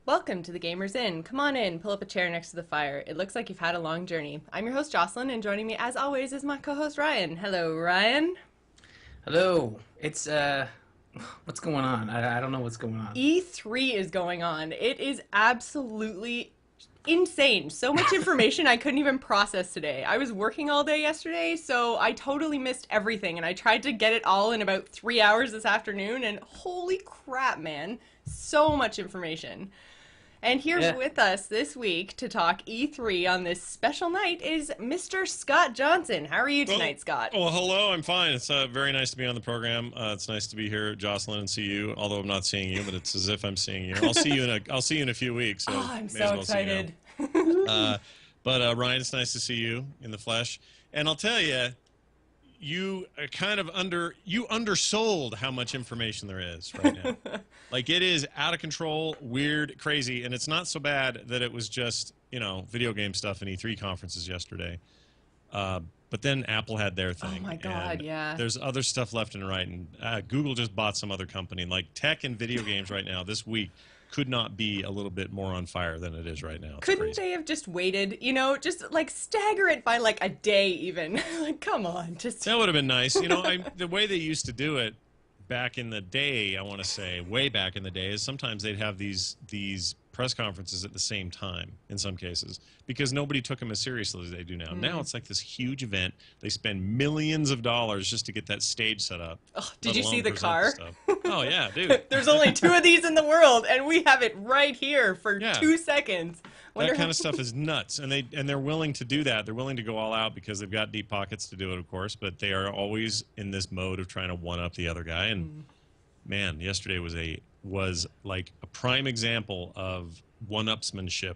Welcome to the Gamers Inn. Come on in, pull up a chair next to the fire. It looks like you've had a long journey. I'm your host Jocelyn, and joining me as always is my co-host Ryan. Hello, Ryan. Hello. What's going on? I don't know what's going on. E3 is going on. It is absolutely insane. So much information I couldn't even process today. I was working all day yesterday, so I totally missed everything, and I tried to get it all in about 3 hours this afternoon, and holy crap, man. So much information. And here with us this week to talk E3 on this special night is Mr. Scott Johnson. How are you tonight, Scott? Well, hello. I'm fine. It's very nice to be on the program. It's nice to be here, Jocelyn, and see you. Although I'm not seeing you, but it's as if I'm seeing you. I'll see you in a few weeks. So Oh, I'm so excited. But Ryan, it's nice to see you in the flesh. And I'll tell you, you kind of undersold how much information there is right now. Like, it is out of control, weird, crazy, and it's not so bad that it was just, video game stuff in E3 conferences yesterday. But then Apple had their thing. Oh my God, and yeah. There's other stuff left and right, and Google just bought some other company. Like, tech and video games right now, this week, could not be a little bit more on fire than it is right now. It's Couldn't crazy. they have just waited, just like stagger it by like a day even? Like, come on, just... That would have been nice. The way they used to do it back in the day, I want to say, way back in the day, is sometimes they'd have these press conferences at the same time in some cases because nobody took them as seriously as they do now. Now it's like this huge event. They spend millions of dollars just to get that stage set up. Oh, did you see the car? Oh, yeah, dude. There's only 2 of these in the world, and we have it right here for 2 seconds. That kind of stuff is nuts, and they're willing to do that. They're willing to go all out because they've got deep pockets to do it, of course, but they are always in this mode of trying to one-up the other guy. And, man, yesterday was like a prime example of one-upsmanship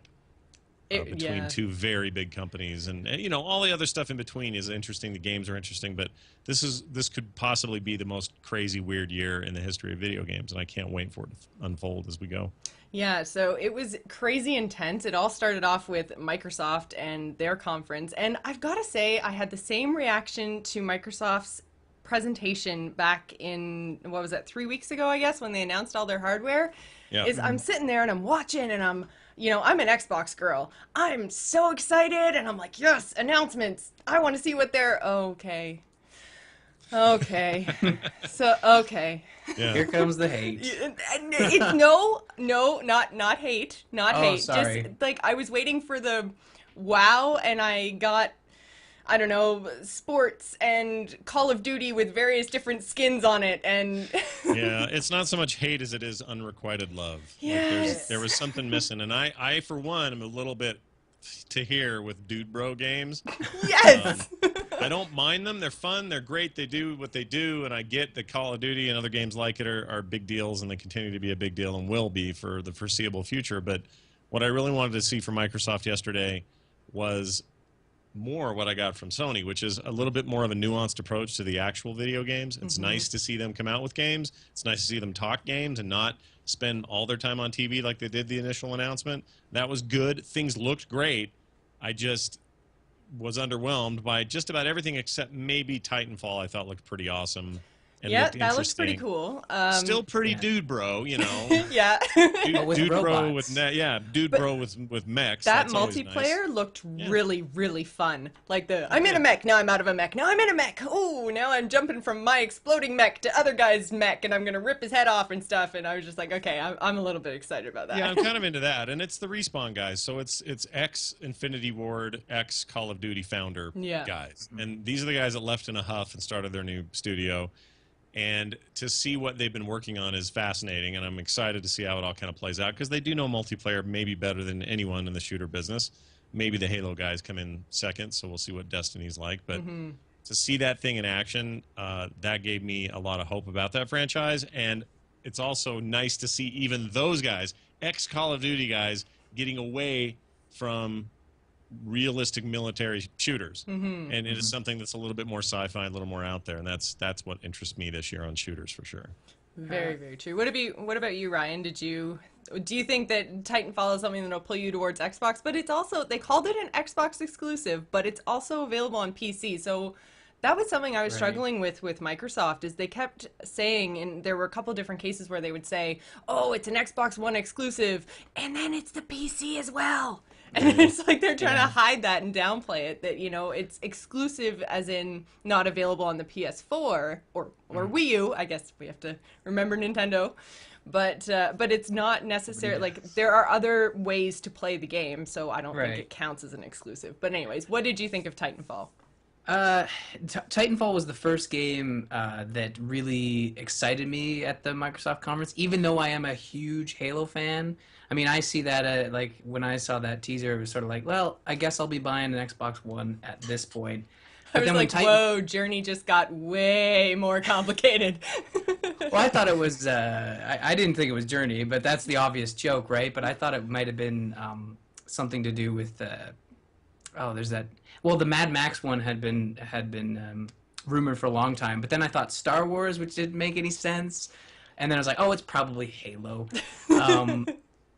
between two very big companies, and all the other stuff in between is interesting. The games are interesting, but this could possibly be the most crazy, weird year in the history of video games, and I can't wait for it to unfold as we go. Yeah, so it was crazy intense. It all started off with Microsoft and their conference, and I've got to say I had the same reaction to Microsoft's presentation back in, what was that, 3 weeks ago, I guess, when they announced all their hardware. Yeah. I'm sitting there and I'm watching, and I'm an Xbox girl. I'm so excited, and I'm like, yes, announcements. I want to see what they're... Okay. So, okay. Yeah. Here comes the hate. It's not hate. Not Oh, hate. sorry. Just, like, I was waiting for the wow, and I got... I don't know, sports and Call of Duty with various different skins on it, and... Yeah, it's not so much hate as it is unrequited love. Yes. Like there was something missing, and I, for one, am a little bit to hear with dude bro games. Yes! I don't mind them. They're fun. They're great. They do what they do, and I get that Call of Duty and other games like it are big deals, and they continue to be a big deal and will be for the foreseeable future. But what I really wanted to see from Microsoft yesterday was more what I got from Sony, which is a little bit more of a nuanced approach to the actual video games. It's nice to see them come out with games. It's nice to see them talk games and not spend all their time on TV like they did the initial announcement. That was good. Things looked great. I just was underwhelmed by just about everything except maybe Titanfall. I thought looked pretty awesome. And Yeah, looked that looks pretty interesting. cool. Still pretty dude bro, Yeah. with dude bro robots. with dude bro with mechs. That That's always multiplayer nice. looked really, really fun. Like I'm in a mech, now I'm out of a mech, now I'm in a mech. Oh, now I'm jumping from my exploding mech to other guy's mech, and I'm going to rip his head off and stuff. And I was just like, okay, I'm a little bit excited about that. Yeah, I'm kind of into that, and it's the Respawn guys. So it's ex Infinity Ward, ex Call of Duty founder guys, and these are the guys that left in a huff and started their new studio. And to see what they've been working on is fascinating, and I'm excited to see how it all kind of plays out because they do know multiplayer maybe better than anyone in the shooter business. Maybe the Halo guys come in second, so we'll see what Destiny's like. But to see that thing in action, that gave me a lot of hope about that franchise. And it's also nice to see even those guys, ex-Call of Duty guys, getting away from realistic military shooters, and it is something that's a little bit more sci-fi, a little more out there, and that's what interests me this year on shooters for sure. Very, very true. What about you, Ryan? Do you think that Titanfall is something that'll pull you towards Xbox? But it's also, they called it an Xbox exclusive, but it's also available on PC. So That was something I was Right. struggling with Microsoft is they kept saying, and there were a couple different cases where they would say, "Oh, it's an Xbox One exclusive, and then it's the PC as well." And then it's like they're trying to hide that and downplay it that, it's exclusive as in not available on the PS4 or Wii U. I guess we have to remember Nintendo. But it's not necessary. Like there are other ways to play the game, so I don't think it counts as an exclusive. But anyways, what did you think of Titanfall? Titanfall was the first game that really excited me at the Microsoft conference, even though I am a huge Halo fan. I mean, I see that, like, when I saw that teaser, it was sort of like, well, I guess I'll be buying an Xbox One at this point. I was like, whoa, Journey just got way more complicated. Well, I thought it was, I didn't think it was Journey, but that's the obvious joke, right? But I thought it might have been something to do with, there's that. Well, the Mad Max one had been rumored for a long time, but then I thought Star Wars, which didn't make any sense, and then I was like, oh, it's probably Halo,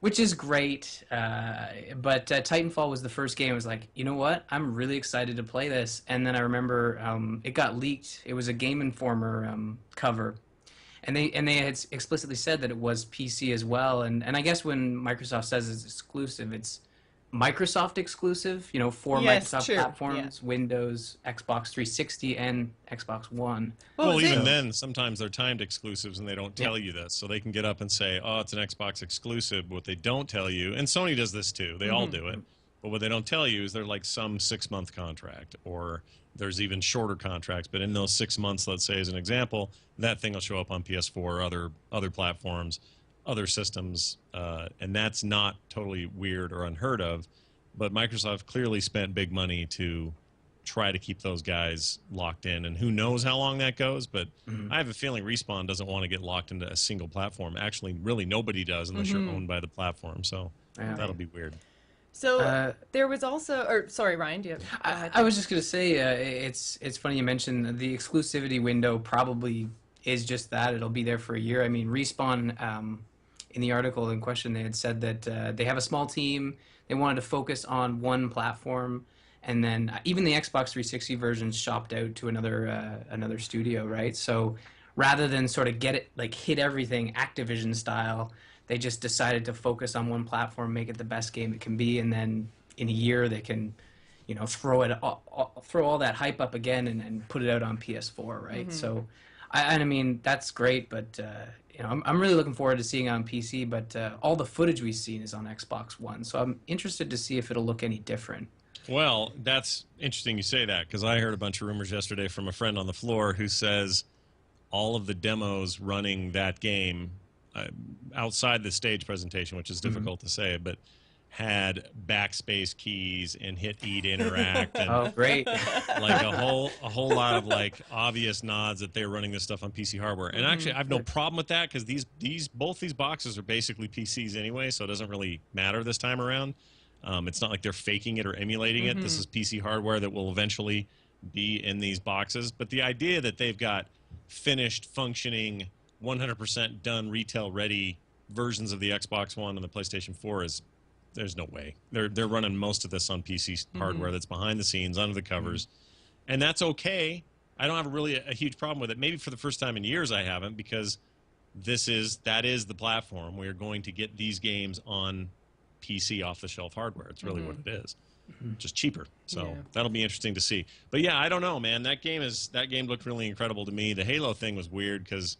which is great. But Titanfall was the first game. I was like, you know what? I'm really excited to play this. And then I remember it got leaked. It was a Game Informer cover, and they had explicitly said that it was PC as well. And I guess when Microsoft says it's exclusive, it's Microsoft exclusive, for Microsoft platforms, Windows, Xbox 360, and Xbox One. Well, even then, sometimes they're timed exclusives and they don't tell you this. So they can get up and say, oh, it's an Xbox exclusive. But what they don't tell you, and Sony does this too, they all do it. But what they don't tell you is they're like some 6-month contract, or there's even shorter contracts. But in those 6 months, let's say as an example, that thing will show up on PS4 or other platforms, other systems, and that's not totally weird or unheard of, but Microsoft clearly spent big money to try to keep those guys locked in, and who knows how long that goes, but I have a feeling Respawn doesn't want to get locked into a single platform. Actually, really nobody does unless you're owned by the platform, so that'll be weird. So there was also, or sorry, Ryan, do you have, I was just going to say, it's funny you mentioned the exclusivity window probably is just that. It'll be there for a year. I mean, Respawn, in the article in question, they had said that they have a small team. They wanted to focus on one platform, and then even the Xbox 360 versions shopped out to another studio, right? So rather than sort of get it, like, hit everything Activision style, they just decided to focus on one platform, make it the best game it can be, and then in a year they can, throw all that hype up again and put it out on PS4, right? So, I mean, that's great, but I'm really looking forward to seeing it on PC, but all the footage we've seen is on Xbox One, so I'm interested to see if it'll look any different. Well, that's interesting you say that, because I heard a bunch of rumors yesterday from a friend on the floor who says all of the demos running that game outside the stage presentation, which is difficult to say, but had backspace keys and hit E to interact, and great! Like a whole lot of like obvious nods that they're running this stuff on PC hardware. And actually, I have no problem with that, because both these boxes are basically PCs anyway, so it doesn't really matter this time around. It's not like they're faking it or emulating it. This is PC hardware that will eventually be in these boxes. But the idea that they've got finished, functioning, 100% done, retail-ready versions of the Xbox One and the PlayStation 4 there's no way. They're running most of this on PC hardware that's behind the scenes, under the covers, and that's okay. I don't have really a huge problem with it. Maybe for the first time in years I haven't, because that is the platform. We're going to get these games on PC off-the-shelf hardware. It's really what it is, just cheaper. So that'll be interesting to see. But yeah, I don't know, man. That game looked really incredible to me. The Halo thing was weird, because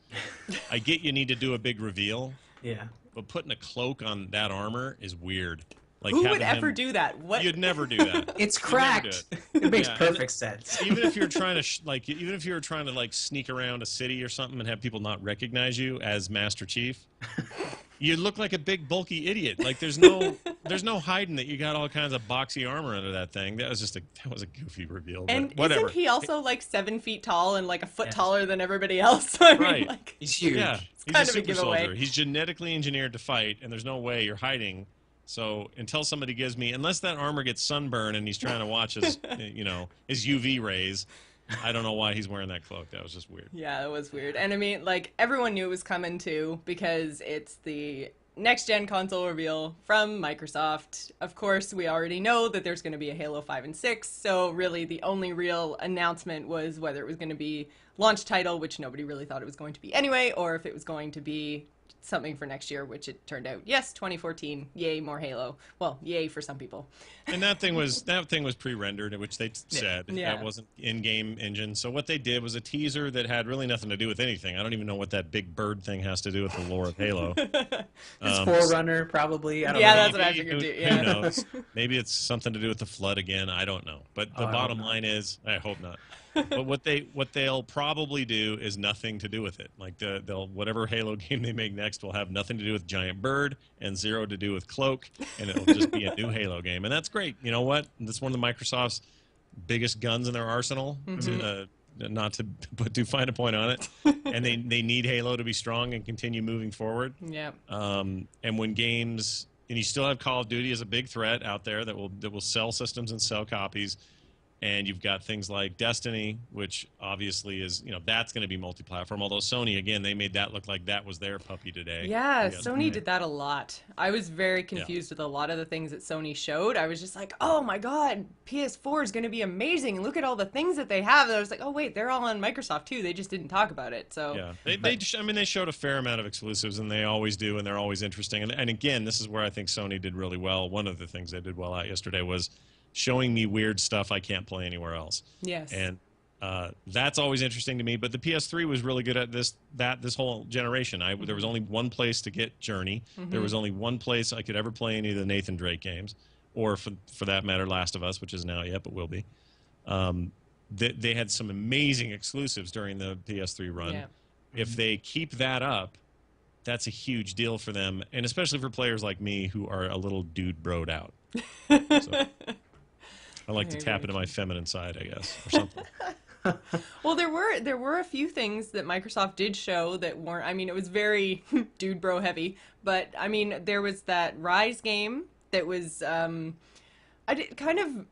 I get you need to do a big reveal. Yeah. But putting a cloak on that armor is weird. Like, who would ever do that? What? You'd never do that. It's cracked. It makes perfect sense. Even if you're trying to sneak around a city or something and have people not recognize you as Master Chief, you look like a big bulky idiot. Like, there's no hiding that you got all kinds of boxy armor under that thing. That was a goofy reveal. And but whatever. Isn't he also like 7 feet tall and like a foot taller than everybody else? So, I mean, like, he's huge. Yeah, he's kind a of a super giveaway. soldier. He's genetically engineered to fight, and there's no way you're hiding. So until somebody gives me, unless that armor gets sunburned and he's trying to watch his, his UV rays, I don't know why he's wearing that cloak. That was just weird. Yeah, it was weird. And I mean, like, everyone knew it was coming too, because it's the next gen console reveal from Microsoft. Of course, we already know that there's going to be a Halo 5 and 6, so really the only real announcement was whether it was going to be launch title, which nobody really thought it was going to be anyway, or if it was going to be something for next year, which it turned out, yes, 2014, yay, more Halo. Well, yay for some people. And that thing was pre-rendered, which they said that wasn't in-game engine. So what they did was a teaser that had really nothing to do with anything. I don't even know what that big bird thing has to do with the lore of Halo. It's Forerunner, probably. I don't know. That's what I figured too. Yeah. Who knows? Maybe it's something to do with the flood again. I don't know. But the bottom line is, I hope not. But what they'll probably do is nothing to do with it. Like they'll whatever Halo game they make next will have nothing to do with Giant Bird and zero to do with Cloak, and it'll just be a new Halo game, and that's great. You know what? That's one of the Microsoft's biggest guns in their arsenal. Not to put too fine a point on it, and they need Halo to be strong and continue moving forward. Yeah. And when games, and you still have Call of Duty as a big threat out there that will sell systems and sell copies. And you've got things like Destiny, which obviously is, that's going to be multi-platform. Although Sony, again, they made that look like that was their puppy today. Yeah, Sony did that a lot. I was very confused with a lot of the things that Sony showed. I was just like, oh my god, PS4 is going to be amazing. Look at all the things that they have. And I was like, oh wait, they're all on Microsoft too. They just didn't talk about it. So yeah, they showed a fair amount of exclusives, and they always do, and they're always interesting. And again, this is where I think Sony did really well. One of the things they did well at yesterday was showing me weird stuff I can't play anywhere else. Yes. And that's always interesting to me. But the PS3 was really good at this whole generation. There was only one place to get Journey. There was only one place I could ever play any of the Nathan Drake games, or for that matter, Last of Us, which isn't out yet, but will be. They had some amazing exclusives during the PS3 run. Yeah. If they keep that up, that's a huge deal for them, and especially for players like me who are a little dude broed out. So, I like to tap into my feminine side, I guess, or something. Well, there were a few things that Microsoft did show that weren't. I mean, it was very dude bro heavy, but I mean, there was that Rise game that was kind of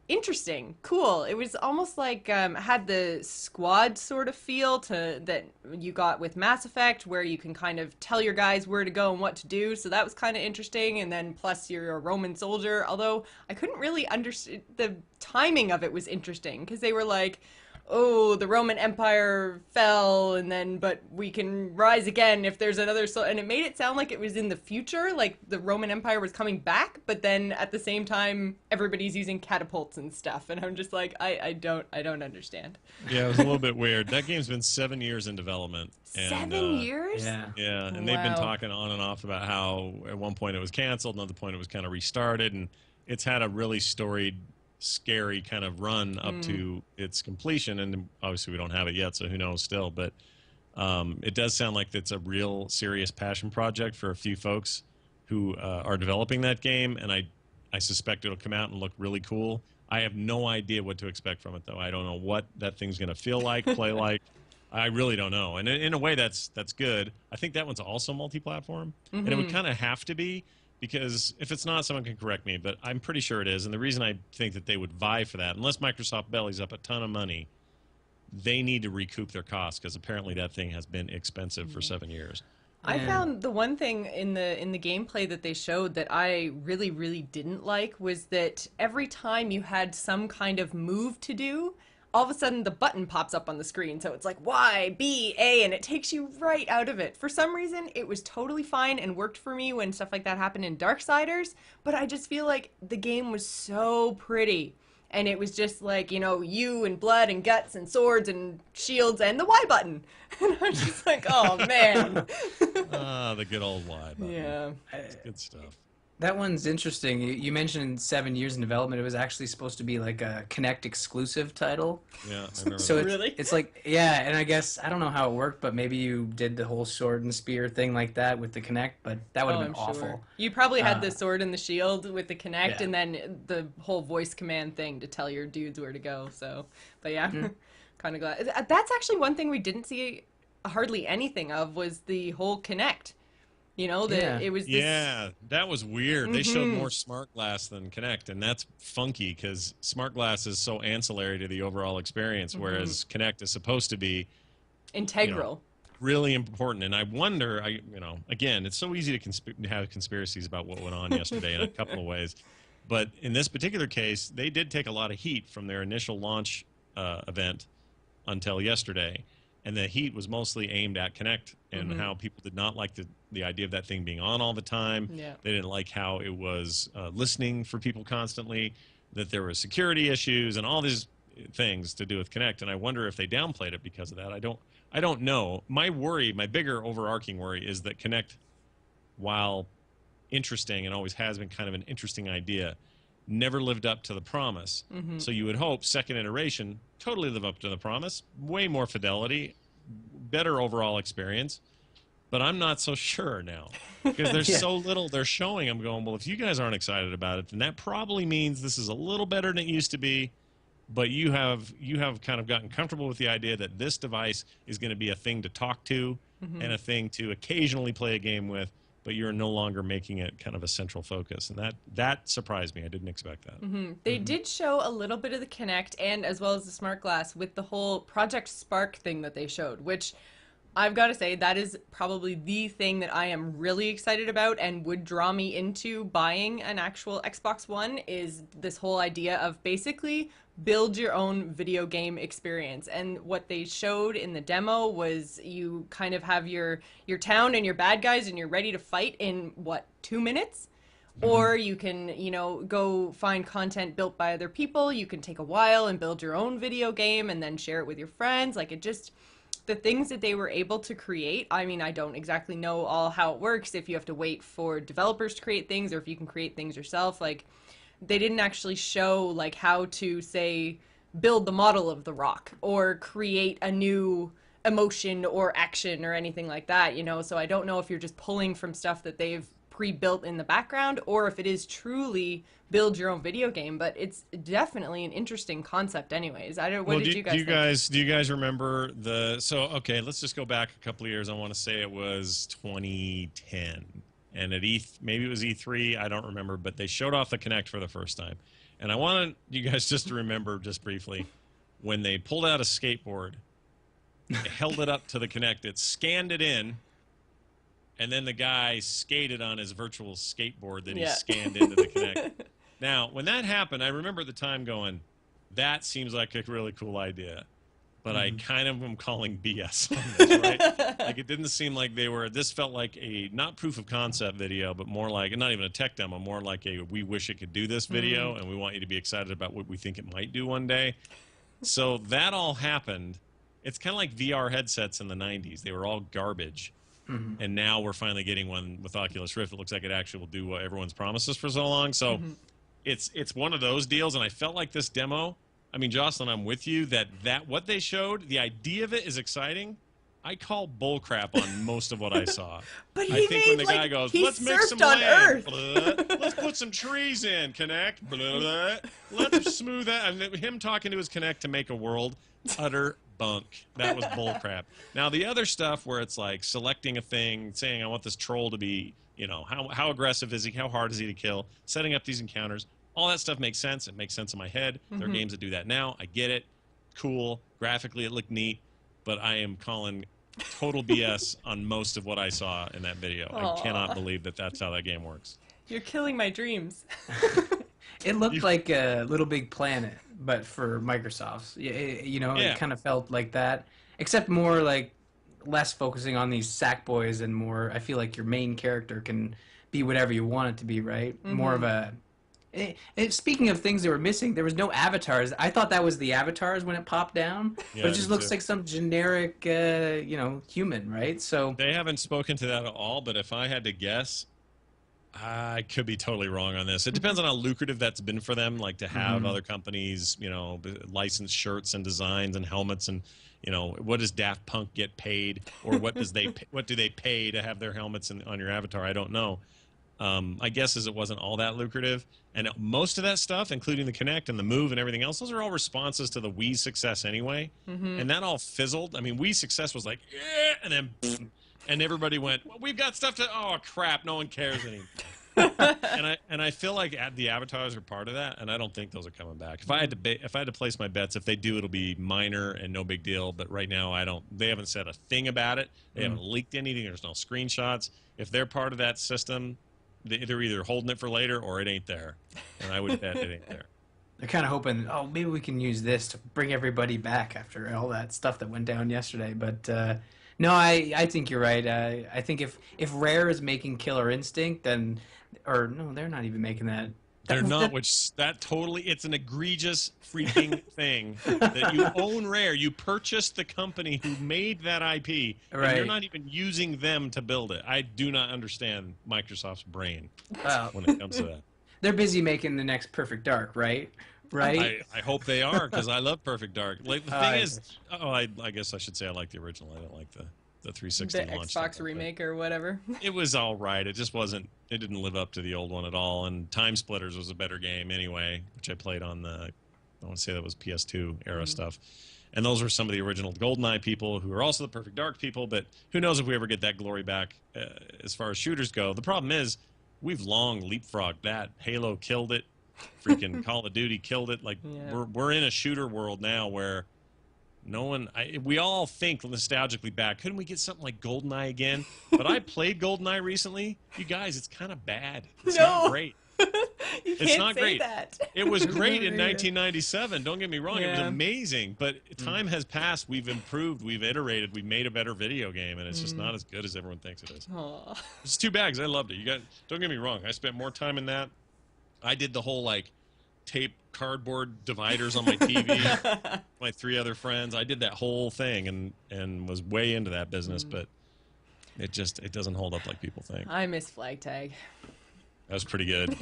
interesting, cool. It was almost like had the squad sort of feel that you got with Mass Effect, where you can kind of tell your guys where to go and what to do. So that was kind of interesting. And then plus you're a Roman soldier. Although I couldn't really understand, the timing of it was interesting because they were like, oh, the Roman Empire fell, but we can rise again if there's another. And it made it sound like it was in the future, like the Roman Empire was coming back, but then at the same time, everybody's using catapults and stuff. And I'm just like, I don't understand. Yeah, it was a little bit weird. That game's been 7 years in development. 7 years? Yeah. Yeah, and they've been talking on and off about how at one point it was canceled, another point it was kind of restarted, and it's had a really storied, scary kind of run up to its completion, and obviously we don't have it yet, so who knows still, but it does sound like it's a real serious passion project for a few folks who are developing that game, and I suspect it'll come out and look really cool. I have no idea what to expect from it, though. I don't know what that thing's going to feel like, play like. I really don't know, and in a way that's good. I think that one's also multi-platform, and it would kind of have to be, because if it's not, someone can correct me, but I'm pretty sure it is. And the reason I think that they would vie for that, unless Microsoft bellies up a ton of money, they need to recoup their costs, because apparently that thing has been expensive for 7 years. I found the one thing in the gameplay that they showed that I really, really didn't like was that every time you had some kind of move to do, all of a sudden the button pops up on the screen. So it's like Y, B, A, and it takes you right out of it. For some reason, it was totally fine and worked for me when stuff like that happened in Darksiders, but I just feel like the game was so pretty. And it was just like, you and blood and guts and swords and shields and the Y button. And I'm just like, oh, man. The good old Y button. Yeah. That's good stuff. That one's interesting. You mentioned 7 years in development. It was actually supposed to be like a Kinect exclusive title. Yeah, I remember so that. Really? It's like, yeah, and I guess, I don't know how it worked, but maybe you did the whole sword and spear thing like that with the Kinect, but that would have been awful. Sure. You probably had the sword and the shield with the Kinect, and then the whole voice command thing to tell your dudes where to go. So, but yeah, kind of glad. That's actually one thing we didn't see hardly anything of, was the whole Kinect. It was this... Yeah, that was weird. They showed more Smart Glass than Kinect, and that's funky because Smart Glass is so ancillary to the overall experience, whereas Kinect is supposed to be integral. really important. And I wonder, again, it's so easy to have conspiracies about what went on yesterday in a couple of ways. But in this particular case, they did take a lot of heat from their initial launch event until yesterday. And the heat was mostly aimed at Kinect and how people did not like the idea of that thing being on all the time. Yeah. They didn't like how it was listening for people constantly, that there were security issues and all these things to do with Kinect. And I wonder if they downplayed it because of that. I don't know. My bigger overarching worry is that Kinect, while interesting and always has been kind of an interesting idea, never lived up to the promise. So you would hope second iteration totally live up to the promise, way more fidelity, better overall experience. But I'm not so sure now because there's so little they're showing. I'm going, well, if you guys aren't excited about it, then that probably means this is a little better than it used to be. But you have kind of gotten comfortable with the idea that this device is going to be a thing to talk to and a thing to occasionally play a game with, but you're no longer making it kind of a central focus. And that surprised me. I didn't expect that. They did show a little bit of the Kinect and as well as the Smart Glass with the whole Project Spark thing that they showed, which I've got to say that is probably the thing that I am really excited about and would draw me into buying an actual Xbox One is this whole idea of basically build your own video game experience. And what they showed in the demo was you kind of have your town and your bad guys and you're ready to fight in 2 minutes? Or you can, go find content built by other people. You can take a while and build your own video game and then share it with your friends. The things that they were able to create, I mean, I don't exactly know all how it works, if you have to wait for developers to create things or if you can create things yourself. They didn't actually show, how to, say, build the model of the rock or create a new emotion or action or anything like that, So I don't know if you're just pulling from stuff that they've pre-built in the background or if it is truly build your own video game, but it's definitely an interesting concept anyways. What did you guys think? Do you guys remember okay, let's just go back a couple of years. I want to say it was 2010. And at maybe it was E3, I don't remember, but they showed off the Kinect for the first time. And I wanted you guys just to remember just briefly when they pulled out a skateboard, held it up to the Kinect, it scanned it in, and then the guy skated on his virtual skateboard that he scanned into the Kinect. Now, when that happened, I remember at the time going, that seems like a really cool idea. But I kind of am calling BS on this, right? It didn't seem like this felt like a, not proof of concept video, but more like, not even a tech demo, more like a, we wish it could do this video, and we want you to be excited about what we think it might do one day. So that all happened. It's kind of like VR headsets in the 90s. They were all garbage. And now we're finally getting one with Oculus Rift. It looks like it actually will do what everyone's promises for so long. So it's one of those deals, and I felt like this demo, I mean, Jocelyn, I'm with you that what they showed, the idea of it is exciting. I call bullcrap on most of what I saw. But I think when the guy goes, let's make some land, let's put some trees in, Kinect, let's smooth that, and him talking to his Kinect to make a world, utter bunk. That was bullcrap. Now the other stuff where it's like selecting a thing, saying I want this troll to be, how aggressive is he, how hard is he to kill, setting up these encounters. All that stuff makes sense. It makes sense in my head. There are games that do that now. I get it. Cool. Graphically, it looked neat. But I am calling total BS on most of what I saw in that video. Aww. I cannot believe that that's how that game works. You're killing my dreams. It looked like a Little Big Planet, but for Microsoft's. It kind of felt like that, except more less focusing on these sack boys and more, I feel like your main character can be whatever you want it to be, right? More of a... Speaking of things that were missing, there was no avatars. I thought that was the avatars when it popped down, but it just looks like some generic, human, right? So they haven't spoken to that at all. But if I had to guess, I could be totally wrong on this. It depends on how lucrative that's been for them, to have other companies, license shirts and designs and helmets and. What does Daft Punk get paid, or what do they pay to have their helmets on your avatar? I don't know. My guess is it wasn't all that lucrative. And most of that stuff, including the Kinect and the Move and everything else, those are all responses to the Wii success anyway. And that all fizzled. I mean, Wii success was like, yeah, and then, and everybody went, well, we've got stuff to, oh, crap, no one cares anymore. and I feel like the avatars are part of that, and I don't think those are coming back. If I had to place my bets, if they do, it'll be minor and no big deal. But right now, I don't. They haven't said a thing about it. They haven't leaked anything. There's no screenshots. If they're part of that system, they're either holding it for later or it ain't there. And I would bet it ain't there. They're kind of hoping, oh, maybe we can use this to bring everybody back after all that stuff that went down yesterday. But no, I think you're right. I think if Rare is making Killer Instinct, then, or no, they're not even making that. They're not, which that totally, it's an egregious freaking thing that you own Rare. You purchased the company who made that IP, and you're not even using them to build it. I do not understand Microsoft's brain when it comes to that. They're busy making the next Perfect Dark, right? Right? I hope they are, because I love Perfect Dark. Like, the thing is, I guess I should say I like the original. I don't like the 360 the launch. Xbox remake or whatever. It was all right. It just wasn't. It didn't live up to the old one at all. And Time Splitters was a better game anyway, which I played on the. I want to say that was PS2 era stuff. And those were some of the original GoldenEye people who are also the Perfect Dark people. But who knows if we ever get that glory back as far as shooters go. The problem is we've long leapfrogged that. Halo killed it. Freaking Call of Duty killed it. Like we're in a shooter world now where no one. We all think nostalgically back. Couldn't we get something like GoldenEye again? But I played GoldenEye recently. You guys, it's kind of bad. It's not great. You can't it's not say great. That. It was great in 1997. Don't get me wrong. It was amazing. But time has passed. We've improved. We've iterated. We've made a better video game, and it's just not as good as everyone thinks it is. Aww. It's too bad because I loved it. Don't get me wrong. I spent more time in that. I did the whole tape cardboard dividers on my TV. My 3 other friends. I did that whole thing and was way into that business, but it doesn't hold up like people think. I miss Flag Tag. That was pretty good.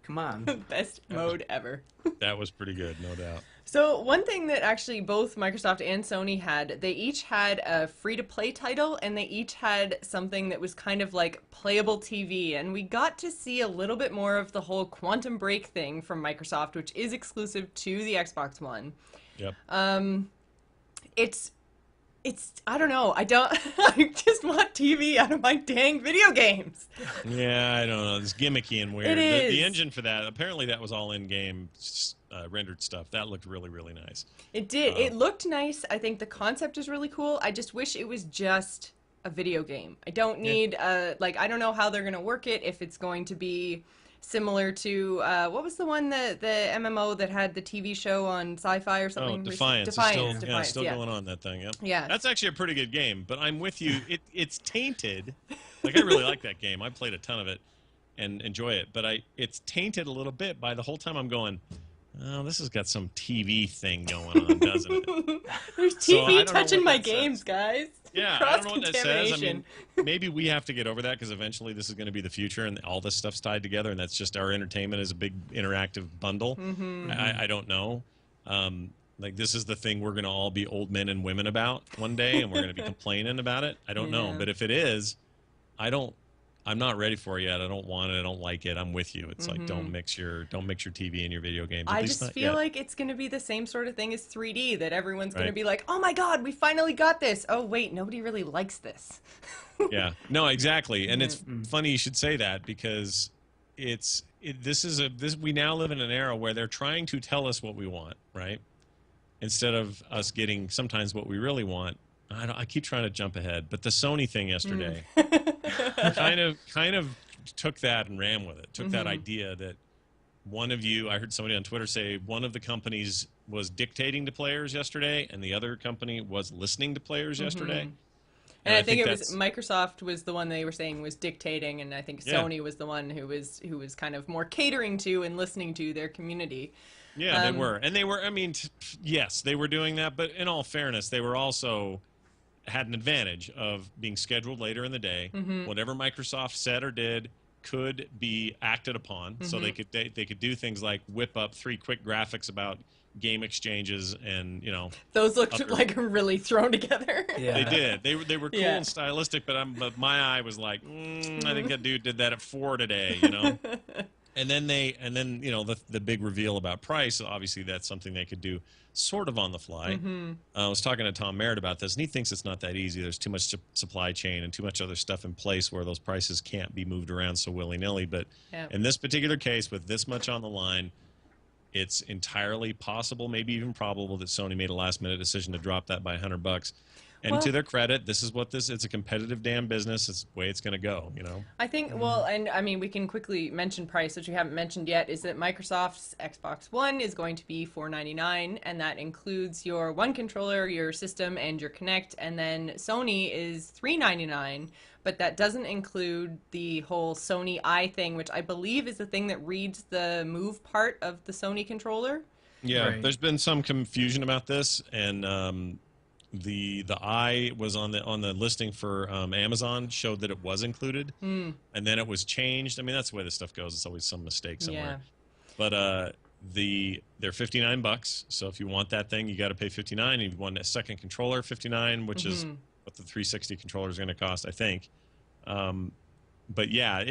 Come on. Best mode ever. That was pretty good, no doubt. So one thing that actually both Microsoft and Sony had, they each had a free-to-play title, and they each had something that was kind of like playable TV, and we got to see a little bit more of the whole Quantum Break thing from Microsoft, which is exclusive to the Xbox One. Yep. It's I don't know. I just want TV out of my dang video games. Yeah, I don't know. It's gimmicky and weird. It is. The engine for that, apparently that was all in-game rendered stuff. That looked really, really nice. It did. It looked nice. I think the concept is really cool. I just wish it was just a video game. I don't need, I don't know how they're going to work it, if it's going to be similar to, what was the one, the MMO that had the TV show on Sci-Fi or something? Oh, Defiance. Defiance, still going on, that thing, yep. Yeah. That's actually a pretty good game, but I'm with you. It's tainted. Like, I really like that game. I played a ton of it and enjoy it, but it's tainted a little bit by the whole time I'm going, oh, this has got some TV thing going on, doesn't it? There's TV touching my games, guys. Yeah, I don't know what that says. I mean, maybe we have to get over that because eventually this is going to be the future and all this stuff's tied together, and that's just our entertainment is a big interactive bundle. I don't know. This is the thing we're going to all be old men and women about one day, and we're going to be complaining about it. I don't know. But if it is, I'm not ready for it yet. I don't want it. I don't like it. I'm with you. It's like don't mix your TV and your video games. I just feel like it's going to be the same sort of thing as 3D, that everyone's going to be like, oh my God, we finally got this. Oh wait, nobody really likes this. Yeah, no, exactly. And it's funny you should say that because we now live in an era where they're trying to tell us what we want, right? Instead of us getting sometimes what we really want. I keep trying to jump ahead, but the Sony thing yesterday kind of took that and ran with it. Took that idea that I heard somebody on Twitter say one of the companies was dictating to players yesterday, and the other company was listening to players yesterday. And I think it was Microsoft was the one they were saying was dictating, and I think Sony was the one who was kind of more catering to and listening to their community. Yeah, they were, and they were. I mean, yes, they were doing that, but in all fairness, they were also had an advantage of being scheduled later in the day. Whatever Microsoft said or did could be acted upon, so they could do things like whip up 3 quick graphics about game exchanges, and those looked like really thrown together. Yeah, they did. They were cool and stylistic, but my eye was like, I think that dude did that at 4 today. And then you know, the big reveal about price. Obviously, that's something they could do sort of on the fly. I was talking to Tom Merritt about this, and he thinks it's not that easy. There's too much supply chain and too much other stuff in place where those prices can't be moved around so willy-nilly. But in this particular case, with this much on the line, it's entirely possible, maybe even probable, that Sony made a last-minute decision to drop that by $100. And to their credit, this is what it's a competitive damn business. It's the way it's going to go, you know? I think, well, and I mean, we can quickly mention price, which we haven't mentioned yet, is that Microsoft's Xbox One is going to be $499, and that includes your one controller, your system, and your Kinect, and then Sony is $399, but that doesn't include the whole Sony Eye thing, which I believe is the thing that reads the Move part of the Sony controller. Yeah, there's been some confusion about this, and the Eye was on the listing for Amazon, showed that it was included, and then it was changed. I mean, that's the way this stuff goes. It's always some mistake somewhere. But they're $59. So if you want that thing, you got to pay $59. If you want a second controller, $59, which is what the 360 controller is going to cost, I think. But yeah,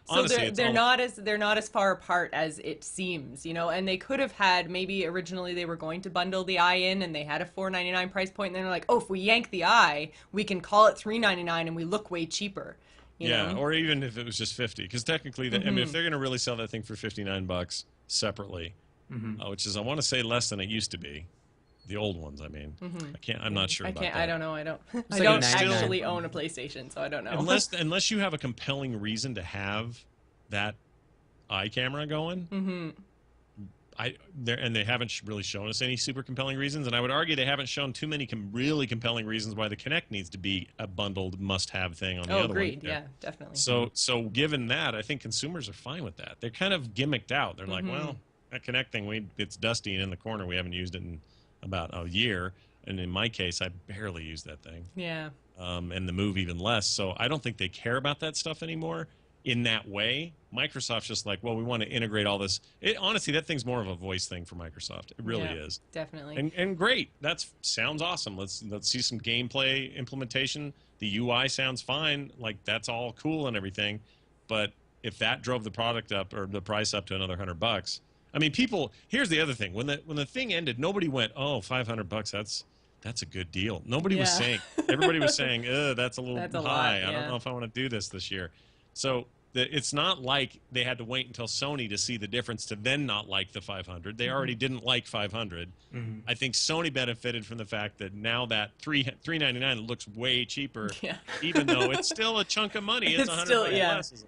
honestly, they're not as far apart as it seems, you know. And they could have had, maybe originally they were going to bundle the Eye in, and they had a $499 price point, and then they're like, oh, if we yank the Eye, we can call it $399, and we look way cheaper. You know? Or even if it was just $50, because technically, I mean, if they're going to really sell that thing for $59 separately, which is, I want to say, less than it used to be. The old ones, I mean. I'm not sure about that. I don't know. I don't actually own a PlayStation, so I don't know. Unless you have a compelling reason to have that Eye camera going. And they haven't really shown us any super compelling reasons, and I would argue they haven't shown too many really compelling reasons why the Kinect needs to be a bundled must-have thing on the other agreed. one. Yeah, definitely. So given that, I think consumers are fine with that. They're kind of gimmicked out. They're like, well, that Kinect thing, it's dusty and in the corner. We haven't used it in about a year, and in my case, I barely use that thing. Yeah. And the Move even less. So I don't think they care about that stuff anymore in that way. Microsoft's just like, well, we want to integrate all this. Honestly, that thing's more of a voice thing for Microsoft. It really is. Definitely. And great. That sounds awesome. Let's see some gameplay implementation. The UI sounds fine. Like, that's all cool and everything. But if that drove the product up, or the price up to another $100, I mean, people. Here's the other thing: when the thing ended, nobody went, "Oh, $500. That's a good deal." Nobody was saying. Everybody was saying, "That's a little high. I don't know if I want to do this year." So it's not like they had to wait until Sony to see the difference to then not like the 500. They already didn't like 500. I think Sony benefited from the fact that now that $399 looks way cheaper, even though it's still a chunk of money. It's $100 less.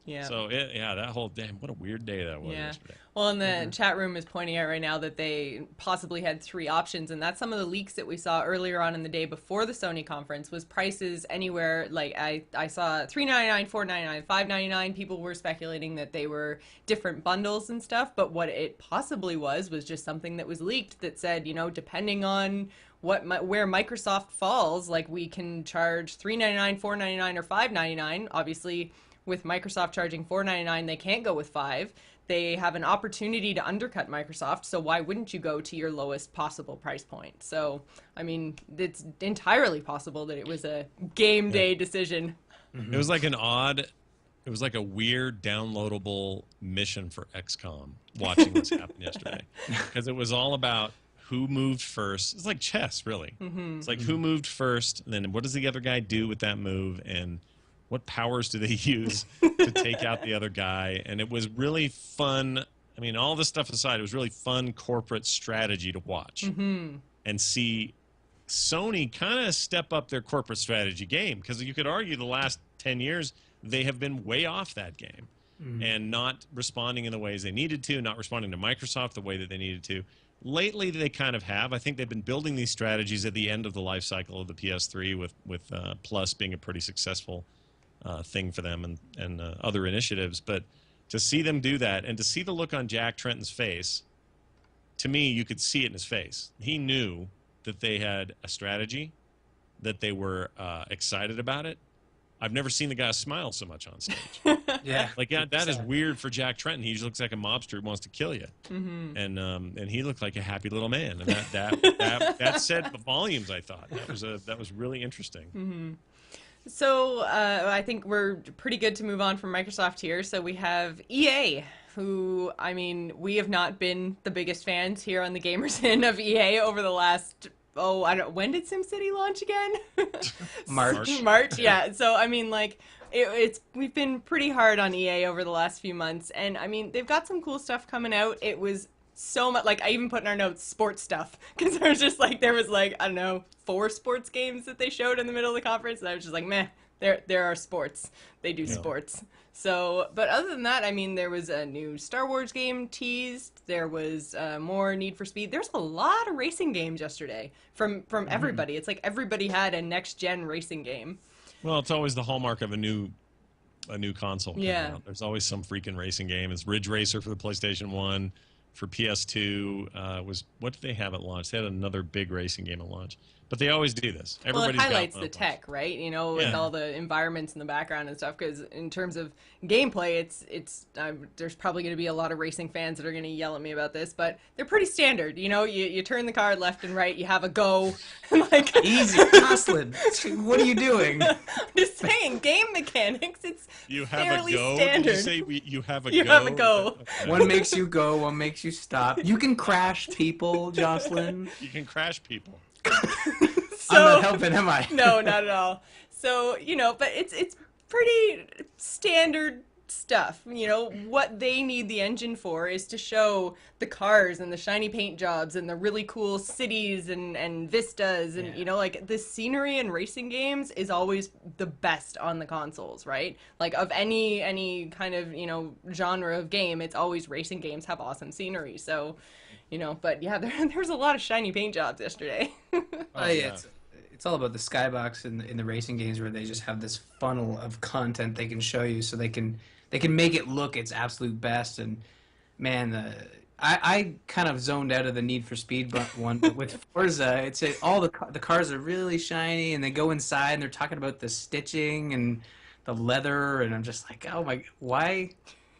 Yeah. So that whole what a weird day that was yesterday. Well, and the chat room is pointing out right now that they possibly had 3 options, and that's some of the leaks that we saw earlier on in the day before the Sony conference. Was prices anywhere, like I saw $399, $499, $599. People were speculating that they were different bundles and stuff, but what it possibly was just something that was leaked that said, you know, depending on where Microsoft falls, like, we can charge $399, $499, or $599. Obviously, with Microsoft charging $499, they can't go with $5. They have an opportunity to undercut Microsoft, so why wouldn't you go to your lowest possible price point? So, I mean, it's entirely possible that it was a game day decision. It was like it was like a weird downloadable mission for XCOM watching this happen yesterday. Because it was all about who moved first. It's like chess, really. It's like who moved first, and then what does the other guy do with that move, and what powers do they use to take out the other guy? And it was really fun. I mean, all this stuff aside, it was really fun corporate strategy to watch and see Sony kind of step up their corporate strategy game, because you could argue the last 10 years they have been way off that game and not responding in the ways they needed to, not responding to Microsoft the way that they needed to. Lately, they kind of have. I think they've been building these strategies at the end of the life cycle of the PS3, with Plus being a pretty successful thing for them, and other initiatives. But to see them do that, and to see the look on Jack Trenton's face, to me, you could see it in his face. He knew that they had a strategy, that they were excited about it. I've never seen the guy smile so much on stage. That is weird for Jack Trenton. He looks like a mobster who wants to kill you, and he looked like a happy little man. And that said volumes. I thought that was really interesting. So I think we're pretty good to move on from Microsoft here. So we have EA, who, I mean, we have not been the biggest fans here on the Gamers Inn of EA over the last, oh, I don't, when did SimCity launch again? March. March, yeah. So, I mean, like, we've been pretty hard on EA over the last few months. And, I mean, they've got some cool stuff coming out. It was so much, like, I even put in our notes sports stuff, because there was just like, there was like, I don't know, 4 sports games that they showed in the middle of the conference, and I was just like, meh, there are sports, they do sports. So, but other than that, I mean, there was a new Star Wars game teased, there was more Need for Speed. There's a lot of racing games yesterday from everybody. It's like everybody had a next gen racing game. Well, it's always the hallmark of a new console coming Yeah. out. There's always some freaking racing game. It's Ridge Racer for the PlayStation 1. For PS2, was what did they have at launch? They had another big racing game at launch. But they always do do this. Well, it Everybody's got highlights one the at launch. tech, right? You know, with all the environments in the background and stuff. Because in terms of gameplay, there's probably going to be a lot of racing fans that are going to yell at me about this, but they're pretty standard. You know, you turn the car left and right, you have a go, like Easy, Jocelyn. What are you doing? I'm just saying, game mechanics. It's You have fairly a go? standard. Did you say you have a go? You have a go. Okay. One makes you go, one makes you stop. You can crash people, Jocelyn. You can crash people. I'm not helping, am I? No, not at all. So, you know, but it's pretty standard stuff. You know, what they need the engine for is to show the cars and the shiny paint jobs and the really cool cities and vistas and, you know, like the scenery in racing games is always the best on the consoles, right? Like of any kind of, you know, genre of game, it's always racing games have awesome scenery. So, you know, but yeah, there's a lot of shiny paint jobs yesterday. Yeah. It's all about the skybox in the racing games where they just have this funnel of content they can show you, so they can make it look its absolute best. And man, I kind of zoned out of the Need for Speed one, but with Forza, it's all the cars are really shiny, and they go inside and they're talking about the stitching and the leather, and I'm just like, oh my, why?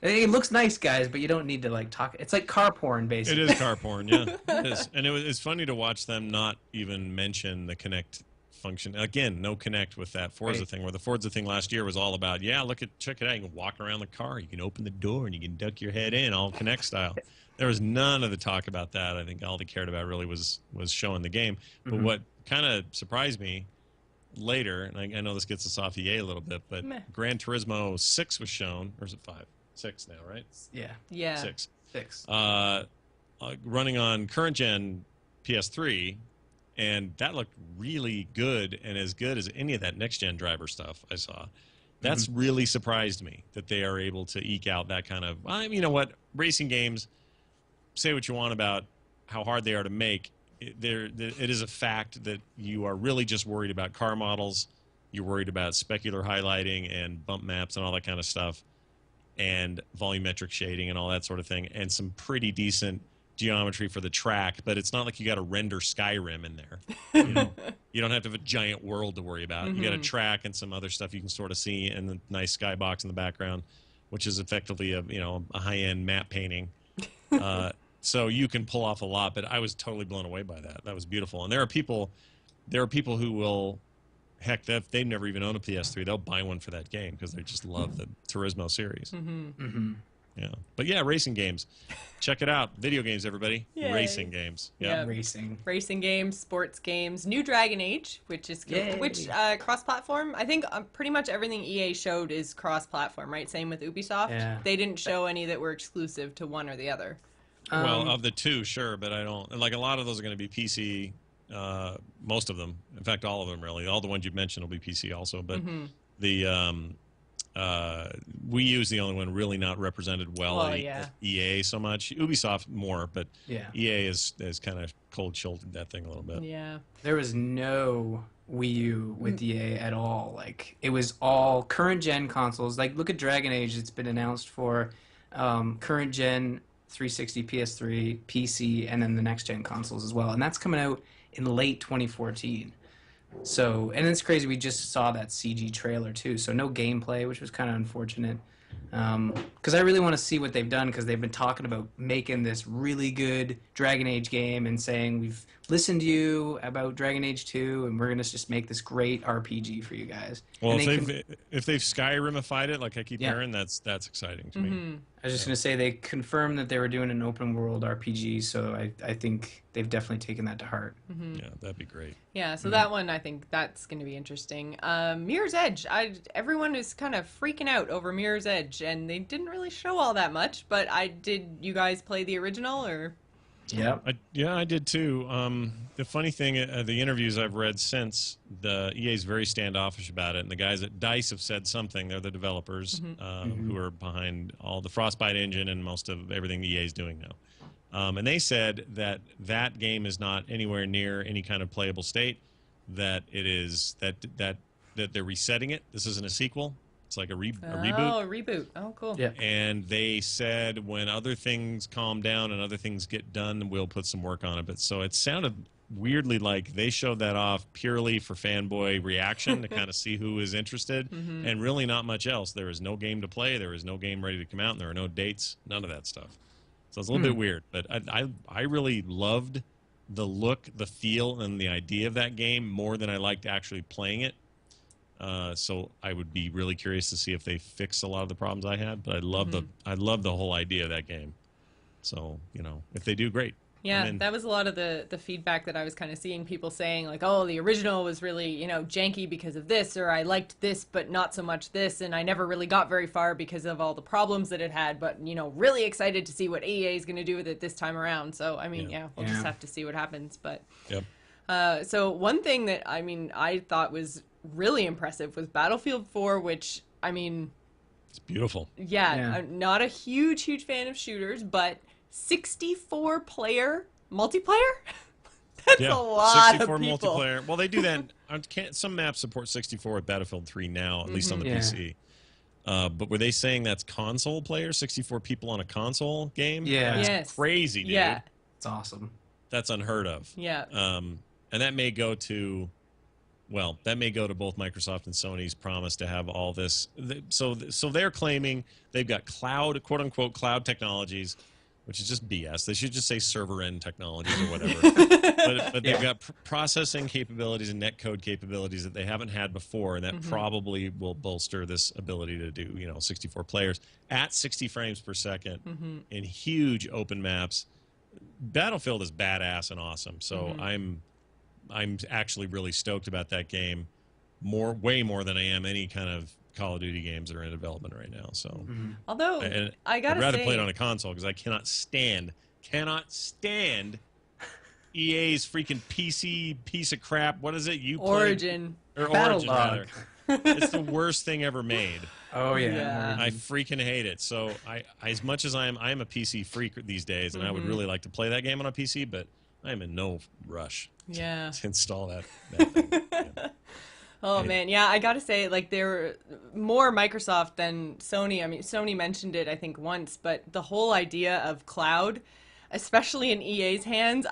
It looks nice, guys, but you don't need to like talk. It's like car porn, basically. It is car porn, yeah. It is. And it's funny to watch them not even mention the Kinect function. Again, no Kinect with that Forza thing, where the Forza thing last year was all about, check it out. You can walk around the car, you can open the door, and you can duck your head in, all Kinect style. There was none of the talk about that. I think all they cared about really was showing the game. But what kind of surprised me later, and I know this gets us off EA a little bit, but Gran Turismo 6 was shown, or is it 5? 6 now, right? Yeah. Yeah. 6. 6. Running on current gen PS3, and that looked really good, and as good as any of that next gen driver stuff I saw. That's really surprised me that they are able to eke out that kind of. You know what? Racing games, say what you want about how hard they are to make. It is a fact that you are really just worried about car models. You're worried about specular highlighting and bump maps and all that kind of stuff, and volumetric shading and all that sort of thing, and some pretty decent geometry for the track. But it's not like you got to render Skyrim in there. You know? You don't have to have a giant world to worry about. You got a track and some other stuff you can sort of see, and the nice skybox in the background, which is effectively a high-end map painting. So you can pull off a lot. But I was totally blown away by that. That was beautiful. And there are people who will. Heck, they've never even owned a PS3. They'll buy one for that game because they just love the Turismo series. Yeah, but yeah, racing games. Check it out. Video games, everybody. Yay. Racing games. Yeah. Racing Games, sports games, new Dragon Age, which is cross-platform. I think pretty much everything EA showed is cross-platform, right? Same with Ubisoft. Yeah. They didn't show any that were exclusive to one or the other. Well, of the two, sure, but I don't. Like a lot of those are going to be PC. Most of them, in fact, all of them really. All the ones you've mentioned will be PC also, but the Wii U is the only one really not represented well at EA so much. Ubisoft more, but EA is kind of cold-shouldered that thing a little bit. Yeah. There was no Wii U with EA at all. Like, it was all current gen consoles. Like, look at Dragon Age. It's been announced for current gen 360, PS3, PC, and then the next gen consoles as well. And that's coming out in late 2014. So, and it's crazy, we just saw that CG trailer too, so no gameplay, which was kind of unfortunate. Because I really want to see what they've done, because they've been talking about making this really good Dragon Age game and saying we've listen to you about Dragon Age 2, and we're gonna just make this great RPG for you guys. Well, And if they've Skyrimified it, like I keep hearing, that's exciting to me. I was just gonna say they confirmed that they were doing an open world RPG, so I think they've definitely taken that to heart. Yeah, that'd be great. Yeah, so that one, I think that's going to be interesting. Mirror's Edge, everyone is kind of freaking out over Mirror's Edge, and they didn't really show all that much, but did you guys play the original, or? Yeah. I did too. The funny thing, the interviews I've read since, the EA's very standoffish about it, and the guys at DICE have said something. They're the developers who are behind all the Frostbite engine and most of everything the EA's doing now. And they said that that game is not anywhere near any kind of playable state. That it is that they're resetting it. This isn't a sequel. It's like a reboot. Oh, a reboot. Oh, cool. Yeah. And they said when other things calm down and other things get done, we'll put some work on it. But so it sounded weirdly like they showed that off purely for fanboy reaction to kind of see who is interested, and really not much else. There is no game to play. There is no game ready to come out, and there are no dates. None of that stuff. So it's a little bit weird. But I really loved the look, the feel, and the idea of that game more than I liked actually playing it. So I would be really curious to see if they fix a lot of the problems I had. But I love the whole idea of that game. So if they do, great. Yeah, that was a lot of the feedback that I was kind of seeing people saying, like, oh, the original was really, janky because of this, or I liked this, but not so much this, and I never really got very far because of all the problems that it had, but, really excited to see what EA is going to do with it this time around. So, I mean, we'll just have to see what happens. But so one thing that, I thought was really impressive was Battlefield 4, which, it's beautiful. Yeah, I'm not a huge fan of shooters, but 64-player multiplayer? That's a lot 64 of people. Multiplayer. Well, they do that. Some maps support 64 with Battlefield 3 now, at least on the PC. But were they saying that's console players, 64 people on a console game? Yeah. That's crazy, dude. Yeah. It's awesome. That's unheard of. Yeah. And that may go to... Well, that may go to both Microsoft and Sony's promise to have all this. So they're claiming they've got cloud, quote unquote, cloud technologies, which is just BS. They should just say server end technologies or whatever. but they've got processing capabilities and netcode capabilities that they haven't had before, and that probably will bolster this ability to do 64 players at 60 frames per second in huge open maps. Battlefield is badass and awesome. So I'm actually really stoked about that game, way more than I am any kind of Call of Duty games that are in development right now. So, although I gotta I'd rather say, play it on a console because I cannot stand EA's freaking PC piece of crap. What is it? Origin Origin rather. It's the worst thing ever made. Oh yeah. I freaking hate it. So I as much as I'm a PC freak these days, and I would really like to play that game on a PC, but I am in no rush to install that thing. Oh, man. Yeah, I got to say, like, they're more Microsoft than Sony. I mean, Sony mentioned it, I think, once, but the whole idea of cloud, especially in EA's hands,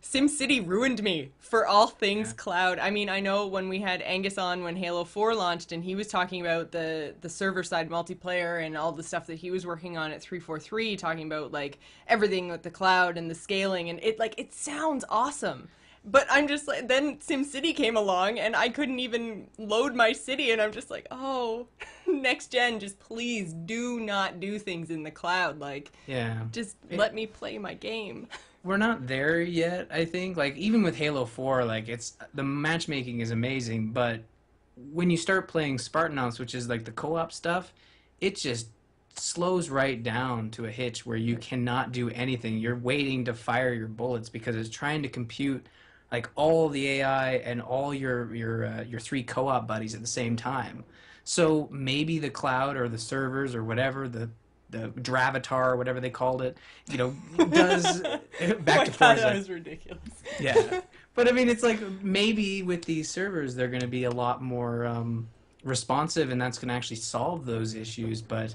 SimCity ruined me for all things cloud. I mean, I know when we had Angus on when Halo 4 launched, and he was talking about the server-side multiplayer and all the stuff that he was working on at 343, talking about, like, everything with the cloud and the scaling, and it sounds awesome. But I'm just like, then SimCity came along, and I couldn't even load my city, and I'm just like, oh, next gen, just please do not do things in the cloud. Like, just let me play my game. We're not there yet, I think. Like, even with Halo 4, like, the matchmaking is amazing, but when you start playing Spartanauts, which is like the co-op stuff, it just slows right down to a hitch where you cannot do anything. You're waiting to fire your bullets because it's trying to compute like all the AI and all your three co-op buddies at the same time. So maybe the cloud or the servers or whatever, the Dravatar or whatever they called it, does back to Forza. That was ridiculous. Yeah. But I mean, it's like maybe with these servers they're going to be a lot more responsive, and that's going to actually solve those issues. But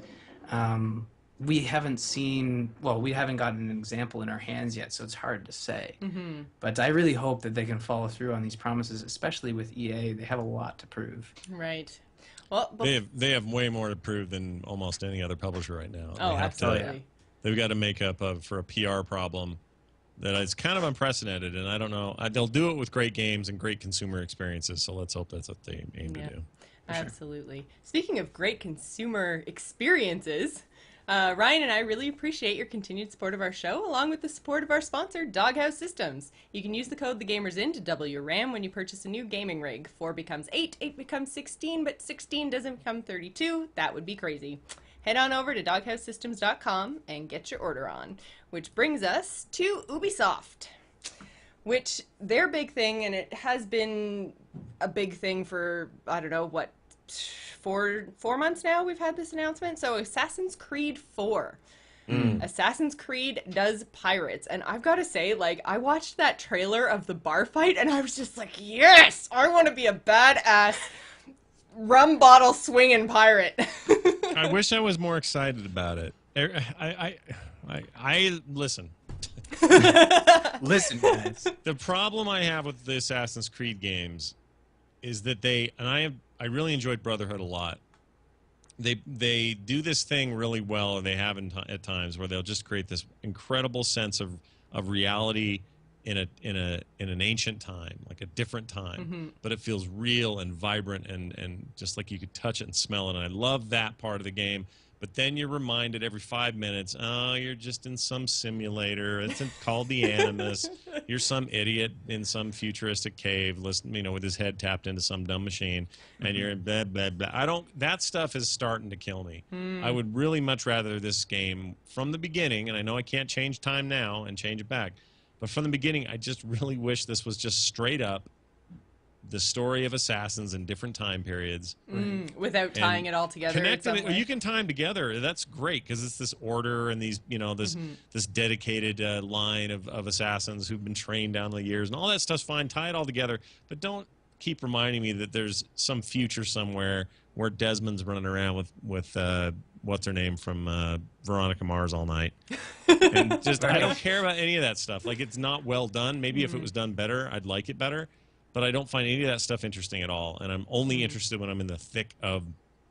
we haven't gotten an example in our hands yet, so it's hard to say. But I really hope that they can follow through on these promises, especially with EA. They have a lot to prove. Right. Well, they have way more to prove than almost any other publisher right now. Oh, absolutely. They've got to make up for a PR problem that it's kind of unprecedented, and I don't know. They'll do it with great games and great consumer experiences, so let's hope that's what they aim to do. Absolutely. Sure. Speaking of great consumer experiences, Ryan and I really appreciate your continued support of our show, along with the support of our sponsor, Doghouse Systems. You can use the code TheGamersIn to double your RAM when you purchase a new gaming rig. 4 becomes 8, 8 becomes 16, but 16 doesn't become 32. That would be crazy. Head on over to doghousesystems.com and get your order on. Which brings us to Ubisoft, which their big thing, and it has been a big thing for, I don't know, what, 4 months now we've had this announcement. So Assassin's Creed 4. Assassin's Creed does pirates. And I've got to say, like, I watched that trailer of the bar fight and I was just like, yes, I want to be a badass rum bottle swinging pirate. I wish I was more excited about it. I listen. Listen, guys. The problem I have with the Assassin's Creed games is that I really enjoyed Brotherhood a lot. They do this thing really well, and they have at times where they'll just create this incredible sense of reality in an ancient time, like a different time, but it feels real and vibrant and just like you could touch it and smell it. And I love that part of the game. But then you're reminded every 5 minutes, oh, you're just in some simulator. It's called the Animus. You're some idiot in some futuristic cave, with his head tapped into some dumb machine, and you're in blah, blah, blah. That stuff is starting to kill me. I would really much rather this game from the beginning, and I know I can't change time now and change it back, but from the beginning, I just really wish this was just straight up the story of assassins in different time periods, without tying it all together. Connecting it, you can tie them together. That's great because it's this order and these, this dedicated line of assassins who've been trained down the years, and all that stuff's fine. Tie it all together, but don't keep reminding me that there's some future somewhere where Desmond's running around with what's her name from Veronica Mars all night. And just I don't care about any of that stuff. Like, it's not well done. Maybe if it was done better, I'd like it better. But I don't find any of that stuff interesting at all, and I'm only interested when I'm in the thick of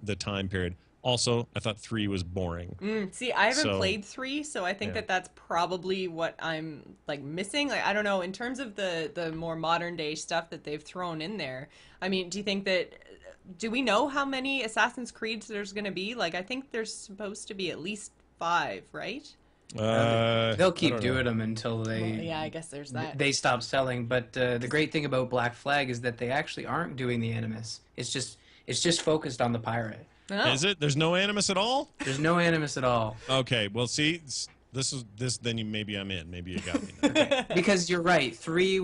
the time period. Also, I thought 3 was boring. See, I haven't played 3, so I think that's probably what I'm missing. Like, I don't know, in terms of the more modern day stuff that they've thrown in there. I mean, do we know how many Assassin's Creeds there's going to be? Like, I think there's supposed to be at least 5, right? They'll keep doing them until they. I guess there's that. They stop selling. But the great thing about Black Flag is that they actually aren't doing the Animus. It's just focused on the pirate. Oh. Is it? There's no Animus at all? There's no Animus at all. Okay. Well, see, this. Then maybe I'm in. Maybe you got me. Okay. Because you're right. 3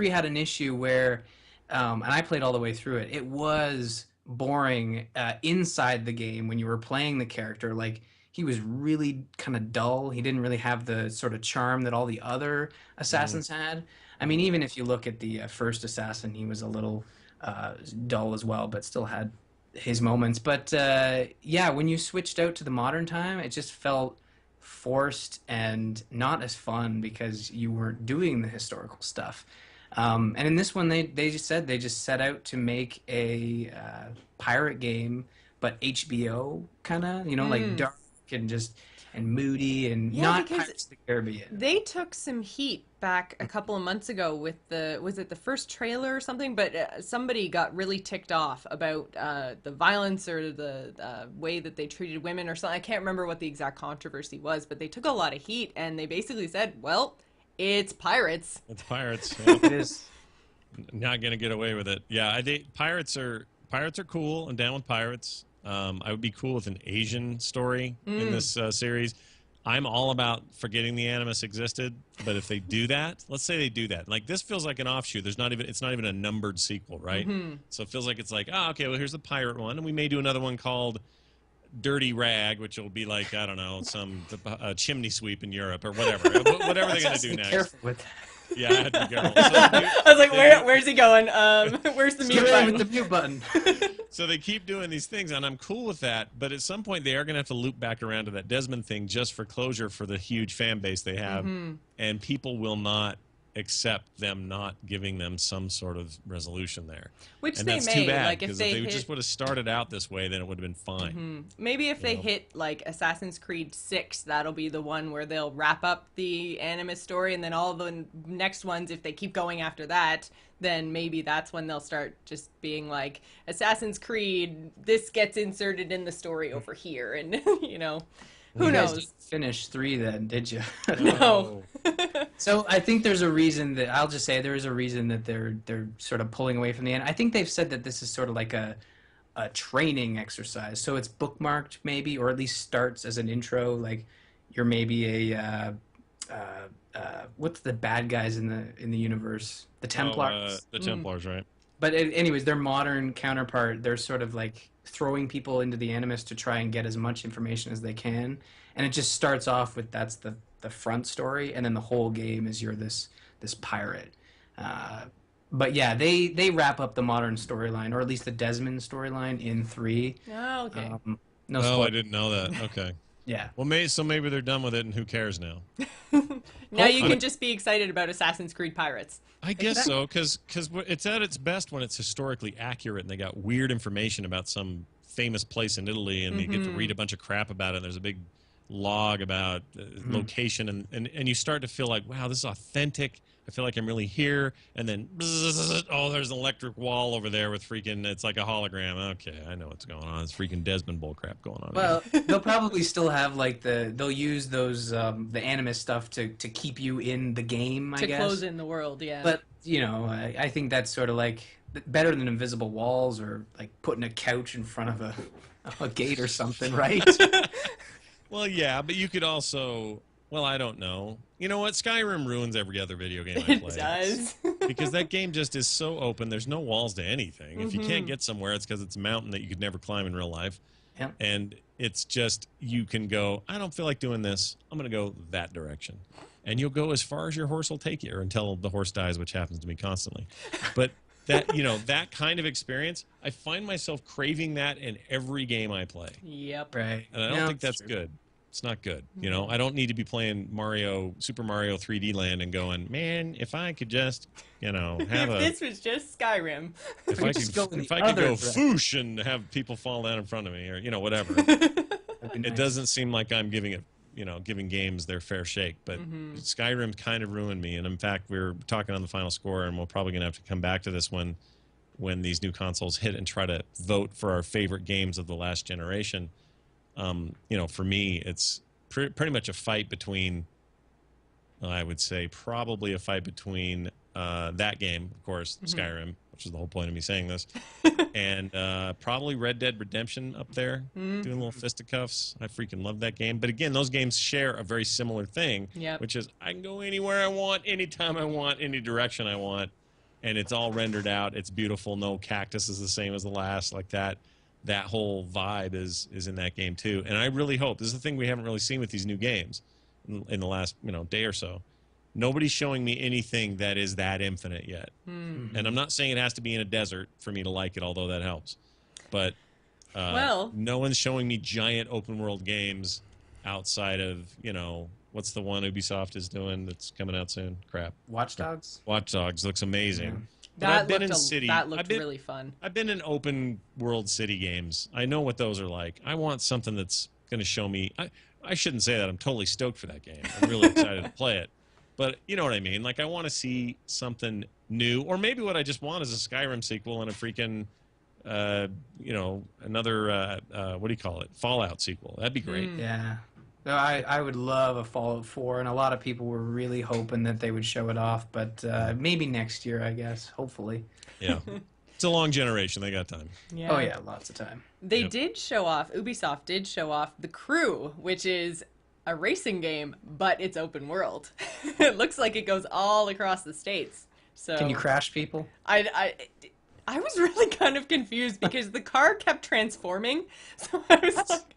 had an issue where, and I played all the way through it. It was boring inside the game when you were playing the character. Like, he was really kind of dull. He didn't really have the sort of charm that all the other assassins had. I mean, even if you look at the first assassin, he was a little dull as well, but still had his moments. But when you switched out to the modern time, it just felt forced and not as fun because you weren't doing the historical stuff. And in this one, they just set out to make a pirate game, but HBO kind of, like dark and moody and not Pirates of the Caribbean. They took some heat back a couple of months ago with was it the first trailer or something? But somebody got really ticked off about the violence or the way that they treated women or something. I can't remember what the exact controversy was, but they took a lot of heat and they basically said, well, it's pirates. It's pirates. Yeah. It is. Not going to get away with it. Yeah, pirates are cool. I'm down with pirates. I would be cool with an Asian story in this series. I'm all about forgetting the Animus existed, but if they do that, let's say they do that. Like, this feels like an offshoot. It's not even a numbered sequel, right? So it feels like it's like, okay, well, here's the pirate one, and we may do another one called Dirty Rag, which will be like, I don't know, some chimney sweep in Europe or whatever. Whatever they're going to do next. Careful with that. Yeah, I had to be careful. So I was like, where's he going? Where's the mute button? With the mute button. So they keep doing these things, and I'm cool with that. But at some point, they are going to have to loop back around to that Desmond thing just for closure for the huge fan base they have. And people will not except them not giving them some sort of resolution there. Which and they that's may. too bad, Like if because they if they just would have started out this way, then it would have been fine. maybe if they hit like Assassin's Creed 6, that'll be the one where they'll wrap up the Animus story, and then all the next ones, if they keep going after that, then maybe that's when they'll start just being like, Assassin's Creed, this gets inserted in the story over here, and you know, who You guys knows? didn't finish 3 then, did you? No. So I think there's a reason that I'll just say there is a reason that they're sort of pulling away from the end. I think they've said that this is sort of like a training exercise. So it's bookmarked maybe, or at least starts as an intro. Like you're maybe what's the bad guys in the universe? The Templars. The Templars, right? But anyways, their modern counterpart, they're sort of like throwing people into the Animus to try and get as much information as they can. And it just starts off with that's the front story, and then the whole game is you're this pirate. But yeah, they wrap up the modern storyline, or at least the Desmond storyline, in 3. Oh, okay. No Oh, spoil- I didn't know that. Okay. Yeah. Well, maybe they're done with it, and who cares now? Now you can just be excited about Assassin's Creed Pirates. I guess so, because it's at its best when it's historically accurate, and they got weird information about some famous place in Italy, and you get to read a bunch of crap about it. And there's a big log about location, and you start to feel like, wow, this is authentic. I feel like I'm really here. And then, oh, there's an electric wall over there with freaking, it's like a hologram. Okay, I know what's going on. It's freaking Desmond bullcrap going on. Well, they'll probably still have like they'll use those the Animus stuff to keep you in the game, I guess. To close in the world, yeah. But you know, I think that's sort of like better than invisible walls or like putting a couch in front of a gate or something, right? Well, yeah, but you could also, well, I don't know. You know what? Skyrim ruins every other video game I play. It does. Because that game just is so open. There's no walls to anything. If you can't get somewhere, it's because it's a mountain that you could never climb in real life. Yeah. And it's just, you can go, I don't feel like doing this. I'm going to go that direction. And you'll go as far as your horse will take you, or until the horse dies, which happens to me constantly. But that, you know, that kind of experience, I find myself craving that in every game I play. Yep. Right. And I don't think that's good. It's not good. You know, I don't need to be playing Super Mario 3D Land and going, man, if I could just, you know, have if this was just Skyrim. if I just could, go in if the I could other go direction. foosh and have people fall down in front of me, or, you know, whatever. It doesn't seem like I'm giving it, you know, giving games their fair shake. But Skyrim kind of ruined me. And in fact, we're talking on the final score, and we're probably going to have to come back to this when these new consoles hit and try to vote for our favorite games of the last generation. You know, for me, it's pretty much a fight between, I would say, probably a fight between that game, of course, Skyrim, which is the whole point of me saying this, and probably Red Dead Redemption up there, doing little fisticuffs. I freaking love that game. But again, those games share a very similar thing, which is I can go anywhere I want, anytime I want, any direction I want, and it's all rendered out. It's beautiful. No cactus is the same as the last, like that. That whole vibe is in that game too. And I really hope, this is the thing we haven't really seen with these new games in the last, you know, day or so. Nobody's showing me anything that is that infinite yet. And I'm not saying it has to be in a desert for me to like it, although that helps. But no one's showing me giant open world games outside of, you know, what's the one Ubisoft is doing that's coming out soon? Crap. Watch Dogs. Watch Dogs looks amazing. Yeah. But I've been in city. That looked really fun. I've been in open world city games. I know what those are like. I want something that's going to show me. I shouldn't say that. I'm totally stoked for that game. I'm really excited to play it. But you know what I mean? Like, I want to see something new. Or maybe what I just want is a Skyrim sequel and a freaking, you know, another, what do you call it? Fallout sequel. That'd be great. Yeah. No, I would love a Fallout 4, and a lot of people were really hoping that they would show it off, but maybe next year, I guess, hopefully. Yeah. It's a long generation. They got time. Yeah. Oh, yeah, lots of time. They did show off, Ubisoft did show off The Crew, which is a racing game, but it's open world. It looks like it goes all across the states. So Can you crash people? I was really kind of confused because the car kept transforming, so I was like...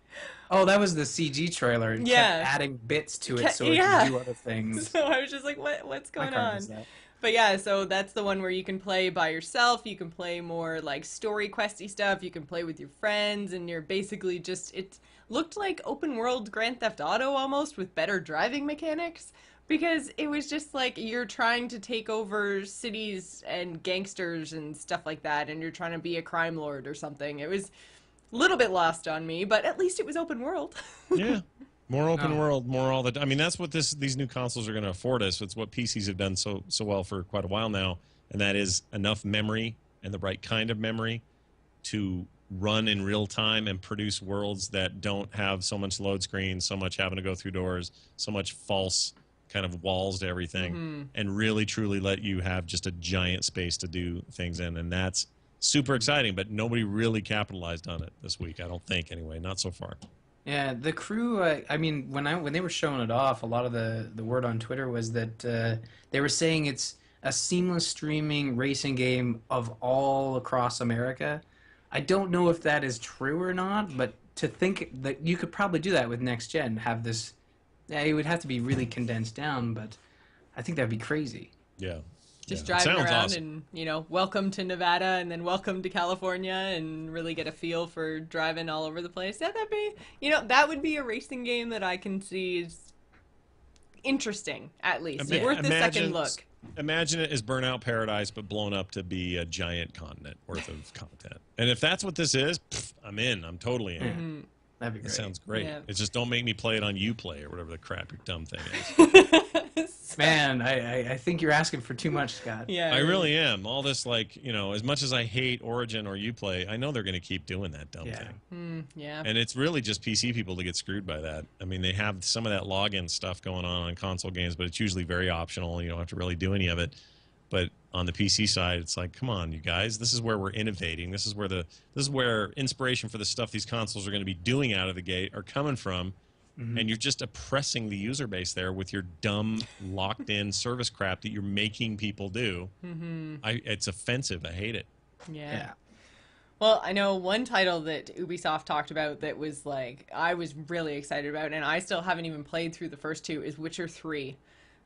Oh, that was the CG trailer. It kept adding bits to it so it could do other things. So I was just like, what's going My car on? does that. But yeah, so that's the one where you can play by yourself, you can play more like story questy stuff, you can play with your friends, and you're basically just, it's looked like open world Grand Theft Auto almost with better driving mechanics. Because it was just like you're trying to take over cities and gangsters and stuff like that, and you're trying to be a crime lord or something. It was a little bit lost on me, but at least it was open world. Yeah. More open world, more all the. I mean, that's what these new consoles are going to afford us. It's what PCs have done so well for quite a while now, and that is enough memory and the right kind of memory to run in real time and produce worlds that don't have so much load screen, so much having to go through doors, so much false kind of walls to everything, and really truly let you have just a giant space to do things in, and that's super exciting. But nobody really capitalized on it this week, I don't think. Anyway, not so far. Yeah, the crew. I mean, when they were showing it off, a lot of the word on Twitter was that they were saying it's a seamless streaming racing game of all across America. I don't know if that is true or not, but to think that you could probably do that with next gen, have this. Yeah, it would have to be really condensed down, but I think that'd be crazy. Yeah. Just driving around and, welcome to Nevada and then welcome to California and really get a feel for driving all over the place. Yeah, that'd be, that would be a racing game that I can see is interesting, at least. Worth the second look. Imagine it as Burnout Paradise, but blown up to be a giant continent worth of content. And if that's what this is, I'm in. I'm totally in. Mm-hmm. That'd be great. That sounds great. Yeah. It's just don't make me play it on Uplay or whatever the crap your dumb thing is. Man, I think you're asking for too much, Scott. Yeah, I really am. All this, as much as I hate Origin or Uplay, I know they're going to keep doing that dumb thing. Yeah. And it's really just PC people to get screwed by that. I mean, they have some of that login stuff going on console games, but it's usually very optional. You don't have to really do any of it. But on the PC side, it's like, come on, you guys. This is where we're innovating. This is where inspiration for the stuff these consoles are going to be doing out of the gate are coming from. Mm-hmm. And you're just oppressing the user base there with your dumb, locked-in service crap that you're making people do. Mm-hmm. It's offensive. I hate it. Yeah. Well, I know one title that Ubisoft talked about that was I was really excited about, and I still haven't even played through the first two, is Witcher 3.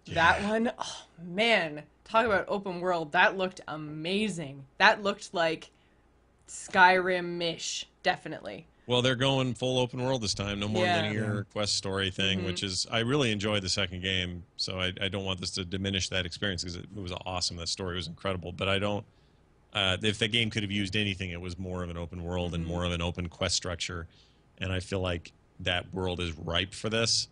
Yeah. That one, oh man, talk about open world. That looked amazing. That looked like Skyrim-ish, definitely. Well, they're going full open world this time. No more linear quest story thing, which is, I really enjoyed the second game, so I don't want this to diminish that experience because it was awesome. That story was incredible, but I don't, if the game could have used anything, it was more of an open world and more of an open quest structure, and I feel like that world is ripe for this.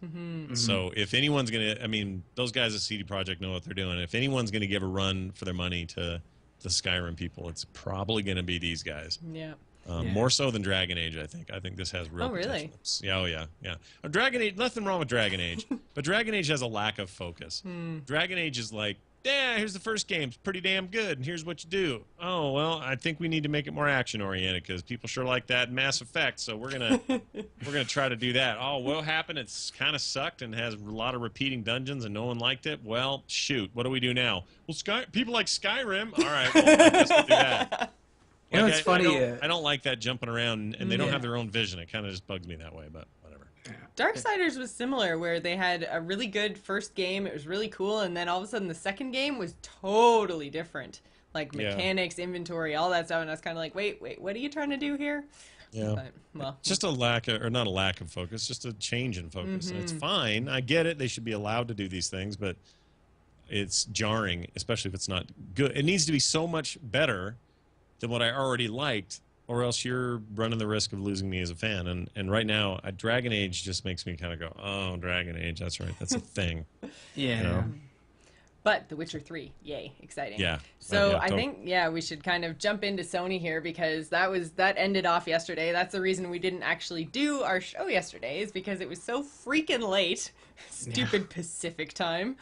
So if anyone's going to, those guys at CD Projekt know what they're doing. If anyone's going to give a run for their money to the Skyrim people, it's probably going to be these guys. Yeah. More so than Dragon Age, I think. I think this has real potential. Really? Yeah. Dragon Age, nothing wrong with Dragon Age, but Dragon Age has a lack of focus. Dragon Age is like, here's the first game. It's pretty damn good, and here's what you do. Oh, well, I think we need to make it more action-oriented because people sure like that Mass Effect, so we're gonna try to do that. Oh, what happened? It's kind of sucked and has a lot of repeating dungeons, and no one liked it. Well, shoot, what do we do now? Well, people like Skyrim. All right, well, I guess we'll do that. It's funny. I don't like that jumping around, and they don't have their own vision. It kind of just bugs me that way, but whatever. Darksiders was similar, where they had a really good first game. It was really cool, and then all of a sudden the second game was totally different. Like mechanics, inventory, all that stuff, and I was kind of like, wait, what are you trying to do here? Yeah. But, well, just a lack of, or not a lack of focus, just a change in focus. And it's fine. I get it. They should be allowed to do these things, but it's jarring, especially if it's not good. It needs to be so much better than what I already liked, or else you're running the risk of losing me as a fan. And right now, Dragon Age just makes me kind of go, oh, Dragon Age, that's right, that's a thing. Yeah. But The Witcher 3, yay, exciting. Yeah. So I think, we should kind of jump into Sony here because that ended off yesterday. That's the reason we didn't actually do our show yesterday, is because it was so freaking late. Stupid Pacific time.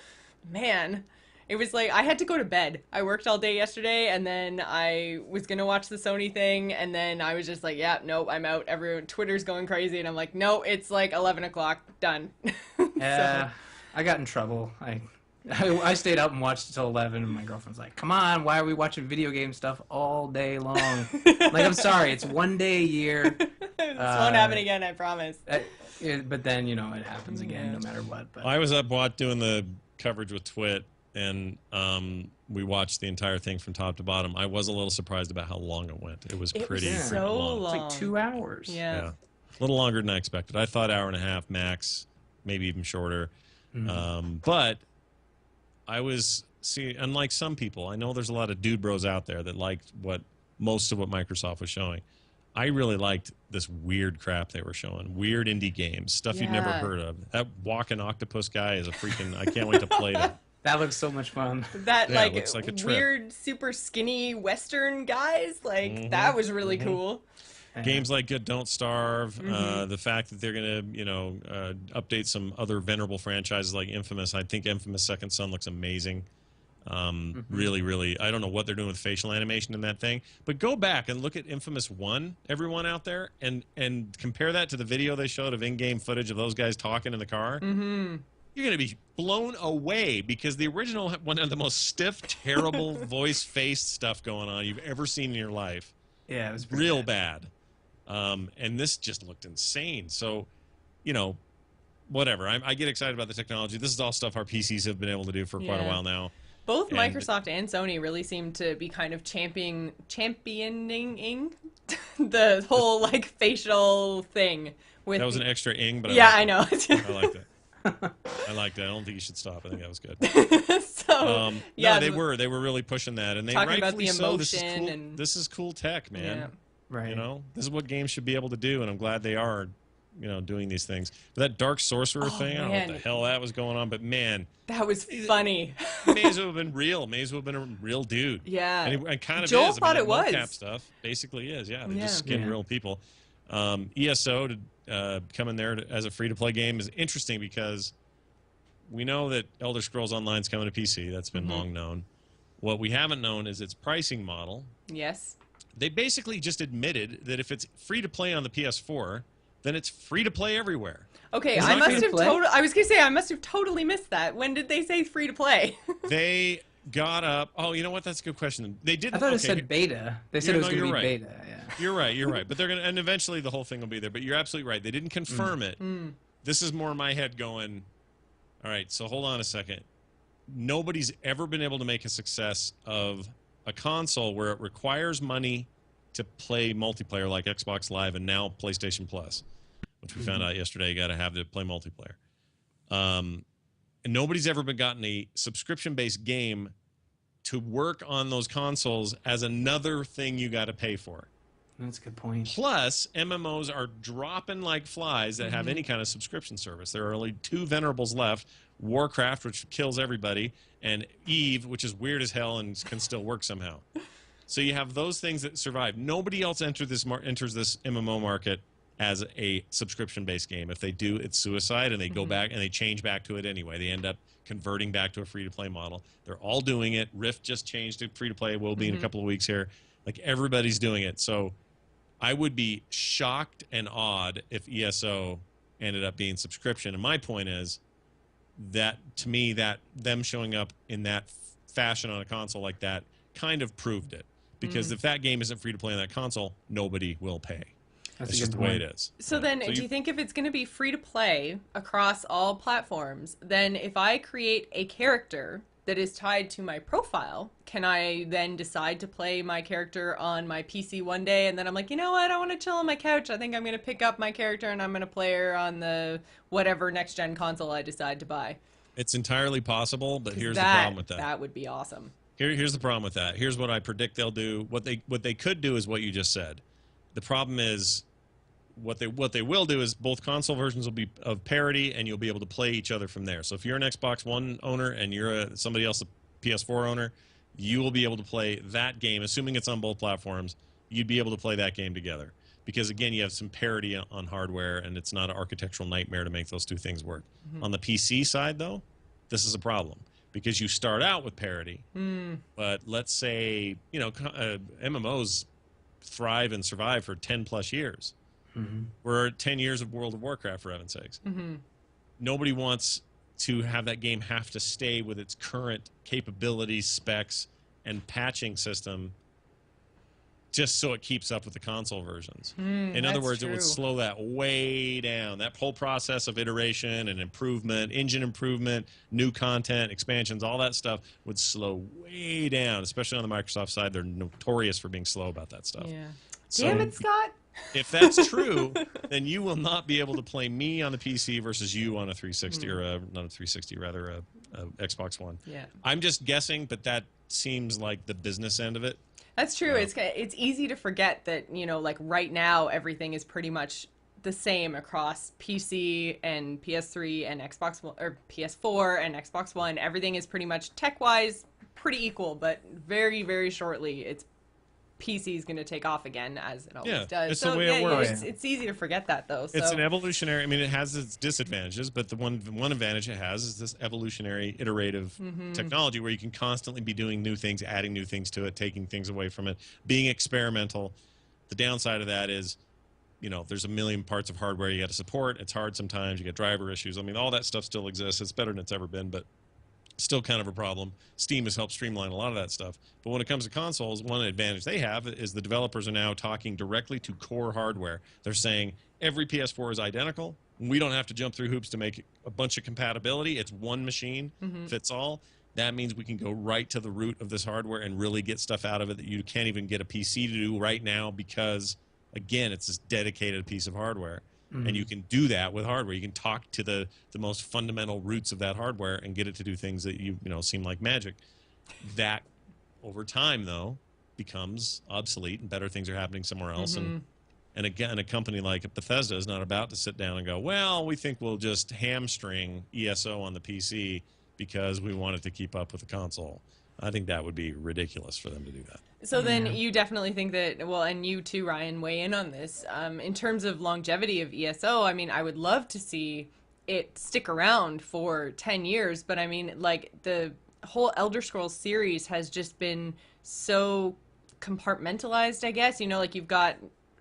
Man. It was like, I had to go to bed. I worked all day yesterday, and then I was going to watch the Sony thing, and then I was just like, nope, I'm out. Twitter's going crazy, and I'm like, no, it's like 11 o'clock. Done. Yeah, I got in trouble. I stayed up and watched until 11, and my girlfriend's like, come on, why are we watching video game stuff all day long? I'm sorry, it's one day a year. This won't happen again, I promise. But then, it happens again no matter what. But I was up doing the coverage with Twit, and we watched the entire thing from top to bottom. I was a little surprised about how long it went. It was pretty so long. long. It's like 2 hours. Yeah. A little longer than I expected. I thought hour and a half max, maybe even shorter. But I was unlike some people, I know there's a lot of dude bros out there that liked most of what Microsoft was showing. I really liked this weird crap they were showing. Weird indie games, stuff you'd never heard of. That walking octopus guy is a freaking. I can't wait to play that. That looks so much fun. That looks like a trip. Weird, super skinny Western guys, that was really cool. Games like Don't Starve, the fact that they're going to, update some other venerable franchises like Infamous. I think Infamous Second Son looks amazing. Really, really, I don't know what they're doing with facial animation in that thing, but go back and look at Infamous 1, everyone out there, and compare that to the video they showed of in-game footage of those guys talking in the car. You're going to be blown away because the original had one of the most stiff, terrible voice-faced stuff going on you've ever seen in your life. Yeah, it was real bad. And this just looked insane. So, whatever. I get excited about the technology. This is all stuff our PCs have been able to do for quite a while now. Both Microsoft and Sony really seem to be kind of championing the whole facial thing. That was an extra ing, but I know. I liked it. I liked it. I don't think you should stop. I think that was good. So they were really pushing that, and they talking about the so. emotion This is cool tech, man. Yeah. Right. This is what games should be able to do, and I'm glad they are, doing these things. But that Dark Sorcerer thing, I don't know what the hell that was going on, but man, that was funny. May as well have been real. May as well have been a real dude. Yeah. And it kind of Joel is. thought it was. Mocap stuff basically is. Yeah, they just skin real people. ESO to come in there as a free-to-play game is interesting because we know that Elder Scrolls Online is coming to PC. That's been long known. What we haven't known is its pricing model. Yes. They basically just admitted that if it's free to play on the PS4, then it's free to play everywhere. Okay, I was gonna say I must have totally missed that. When did they say free to play? They got up. Oh, you know what? That's a good question. They didn't. I thought it said beta. They said it was going to be beta. Yeah. You're right. But they're gonna, and eventually the whole thing will be there. But you're absolutely right. They didn't confirm it. This is more in my head going. All right, so hold on a second. Nobody's ever been able to make a success of a console where it requires money to play multiplayer like Xbox Live and now PlayStation Plus, which we found out yesterday you got to have to play multiplayer. And nobody's ever gotten a subscription-based game to work on those consoles as another thing you got to pay for. That's a good point. Plus, MMOs are dropping like flies that have any kind of subscription service. There are only 2 venerables left, Warcraft, which kills everybody, and Eve, which is weird as hell and can still work somehow. So you have those things that survive. Nobody else enters this MMO market as a subscription-based game. If they do, it's suicide, and they go back and they change back to it anyway. They end up converting back to a free-to-play model. They're all doing it. Rift just changed to free-to-play. Will be in a couple of weeks here. Like, everybody's doing it. So I would be shocked and awed if ESO ended up being subscription. And my point is that, to me, that them showing up in that fashion on a console like that kind of proved it. Because if that game isn't free to play on that console, nobody will pay. That's just the way it is. So then, do you think if it's going to be free to play across all platforms, then if I create a character that is tied to my profile, can I then decide to play my character on my PC one day, and then I'm like, you know what, I want to chill on my couch. I think I'm going to pick up my character and I'm going to play her on the whatever next-gen console I decide to buy? It's entirely possible, but here's the problem with that. That would be awesome. Here's the problem with that. Here's what I predict they'll do. What they could do is what you just said. The problem is what they will do is both console versions will be of parity, and you'll be able to play each other from there. So if you're an Xbox One owner and you're somebody else a PS4 owner, you will be able to play that game, assuming it's on both platforms. You'd be able to play that game together because, again, you have some parity on hardware, and it's not an architectural nightmare to make those two things work. On the PC side, though, this is a problem. Because you start out with parity, but let's say, MMOs thrive and survive for 10-plus years. We're at 10 years of World of Warcraft, for heaven's sakes. Nobody wants to have that game have to stay with its current capabilities, specs, and patching system just so it keeps up with the console versions. In other words, it would slow that way down. That whole process of iteration and improvement, engine improvement, new content, expansions, all that stuff would slow way down, especially on the Microsoft side. They're notorious for being slow about that stuff. Yeah. Damn it, Scott. If that's true, then you will not be able to play me on the PC versus you on a 360 or not a 360, rather a Xbox One. Yeah. I'm just guessing, but that seems like the business end of it. That's true. It's easy to forget that, like right now everything is pretty much the same across PC and PS3 and Xbox One, or PS4 and Xbox One. Everything is pretty much tech-wise pretty equal, but very, very shortly it's PC is going to take off again, as it always does. It's the way it works. It's easy to forget that, though. So. It's an evolutionary. I mean, it has its disadvantages, but the one advantage it has is this evolutionary, iterative technology where you can constantly be doing new things, adding new things to it, taking things away from it, being experimental. The downside of that is, there's a million parts of hardware you got to support. It's hard sometimes. You get driver issues. I mean, all that stuff still exists. It's better than it's ever been, but still kind of a problem. Steam has helped streamline a lot of that stuff. But when it comes to consoles, one advantage they have is the developers are now talking directly to core hardware. They're saying every PS4 is identical. We don't have to jump through hoops to make a bunch of compatibility. It's one machine, fits all. That means we can go right to the root of this hardware and really get stuff out of it that you can't even get a PC to do right now because, again, it's this dedicated piece of hardware. And you can do that with hardware. You can talk to the most fundamental roots of that hardware and get it to do things that seem like magic. That, over time, though, becomes obsolete and better things are happening somewhere else. And again, a company like Bethesda is not about to sit down and go, well, we think we'll just hamstring ESO on the PC because we want it to keep up with the console. I think that would be ridiculous for them to do that. So then you definitely think that, well, and you too, Ryan, weigh in on this. In terms of longevity of ESO, I mean, I would love to see it stick around for 10 years, but I mean, like, the whole Elder Scrolls series has just been so compartmentalized, I guess. Like, you've got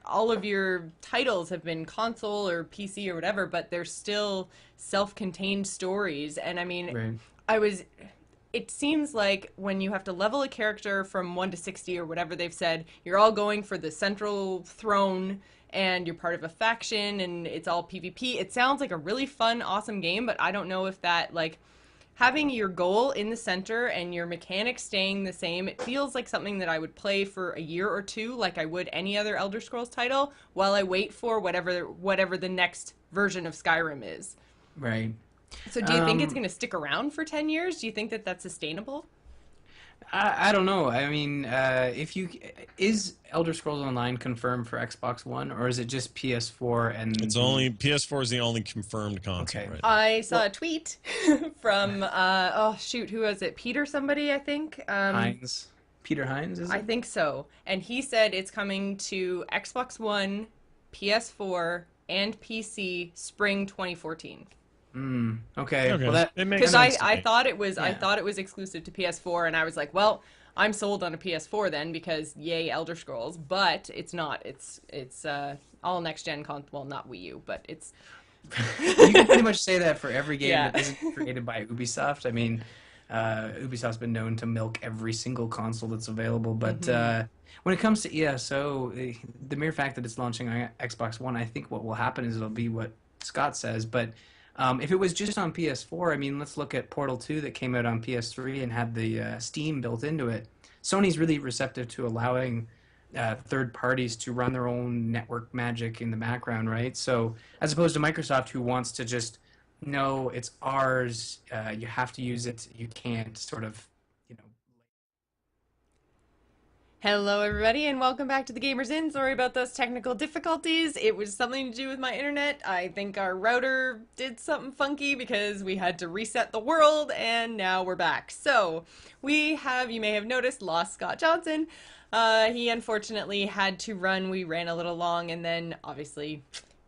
all of your titles have been console or PC or whatever, but they're still self-contained stories. And I mean, it seems like when you have to level a character from 1 to 60 or whatever they've said, you're all going for the central throne and you're part of a faction and it's all PvP. It sounds like a really fun, awesome game, but I don't know if that, like, having your goal in the center and your mechanics staying the same, it feels like something that I would play for a year or two like I would any other Elder Scrolls title while I wait for whatever the next version of Skyrim is. Right. So do you think it's going to stick around for 10 years? Do you think that that's sustainable? I don't know. I mean, is Elder Scrolls Online confirmed for Xbox One, or is it just PS4 and... It's only... PS4 is the only confirmed console, Okay. right? I saw a tweet from, who was it? Peter somebody, I think? Hines. Peter Hines, is it? I think so. And he said it's coming to Xbox One, PS4, and PC spring 2014. Okay. Okay. Well, that it makes Because sense to I me. thought it was exclusive to PS4, and I was like, well, I'm sold on a PS4 then because yay Elder Scrolls, but it's not. It's all next gen well, not Wii U, but it's you can pretty much say that for every game that isn't created by Ubisoft. I mean, Ubisoft's been known to milk every single console that's available, but when it comes to ESO, the mere fact that it's launching on Xbox One, I think what will happen is it'll be what Scott says, but if it was just on PS4, I mean, let's look at Portal 2 that came out on PS3 and had the Steam built into it. Sony's really receptive to allowing third parties to run their own network magic in the background, right? So as opposed to Microsoft, who wants to just, no, it's ours, you have to use it, you can't sort of, Hello, everybody, and welcome back to the Gamers Inn. Sorry about those technical difficulties. It was something to do with my internet. I think our router did something funky because we had to reset the world, and now we're back. So, we have, you may have noticed, lost Scott Johnson. He unfortunately had to run. We ran a little long, and then, obviously,